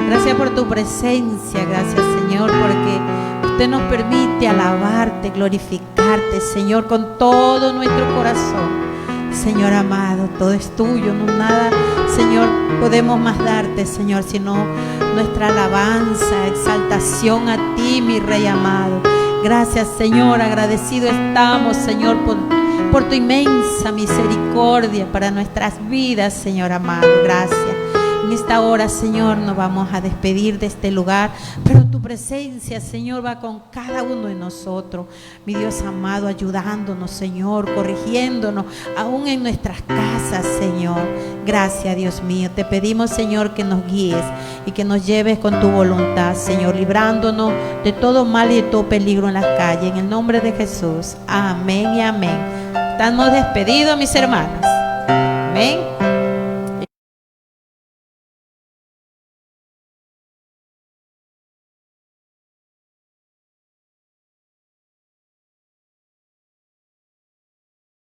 Speaker 3: Gracias por tu presencia, gracias, Señor, porque usted nos permite alabarte, glorificarte, Señor, con todo nuestro corazón. Señor amado, todo es tuyo, no nada, Señor, podemos más darte, Señor, sino nuestra alabanza, exaltación a ti, mi Rey amado. Gracias, Señor, agradecido estamos, Señor, por tu inmensa misericordia para nuestras vidas, Señor amado. Gracias. En esta hora, Señor, nos vamos a despedir de este lugar, pero tu presencia, Señor, va con cada uno de nosotros, mi Dios amado, ayudándonos, Señor, corrigiéndonos, aún en nuestras casas, Señor. Gracias, Dios mío. Te pedimos, Señor, que nos guíes y que nos lleves con tu voluntad, Señor, librándonos de todo mal y de todo peligro en las calles. En el nombre de Jesús. Amén y amén. Estamos despedidos, mis hermanos. Amén.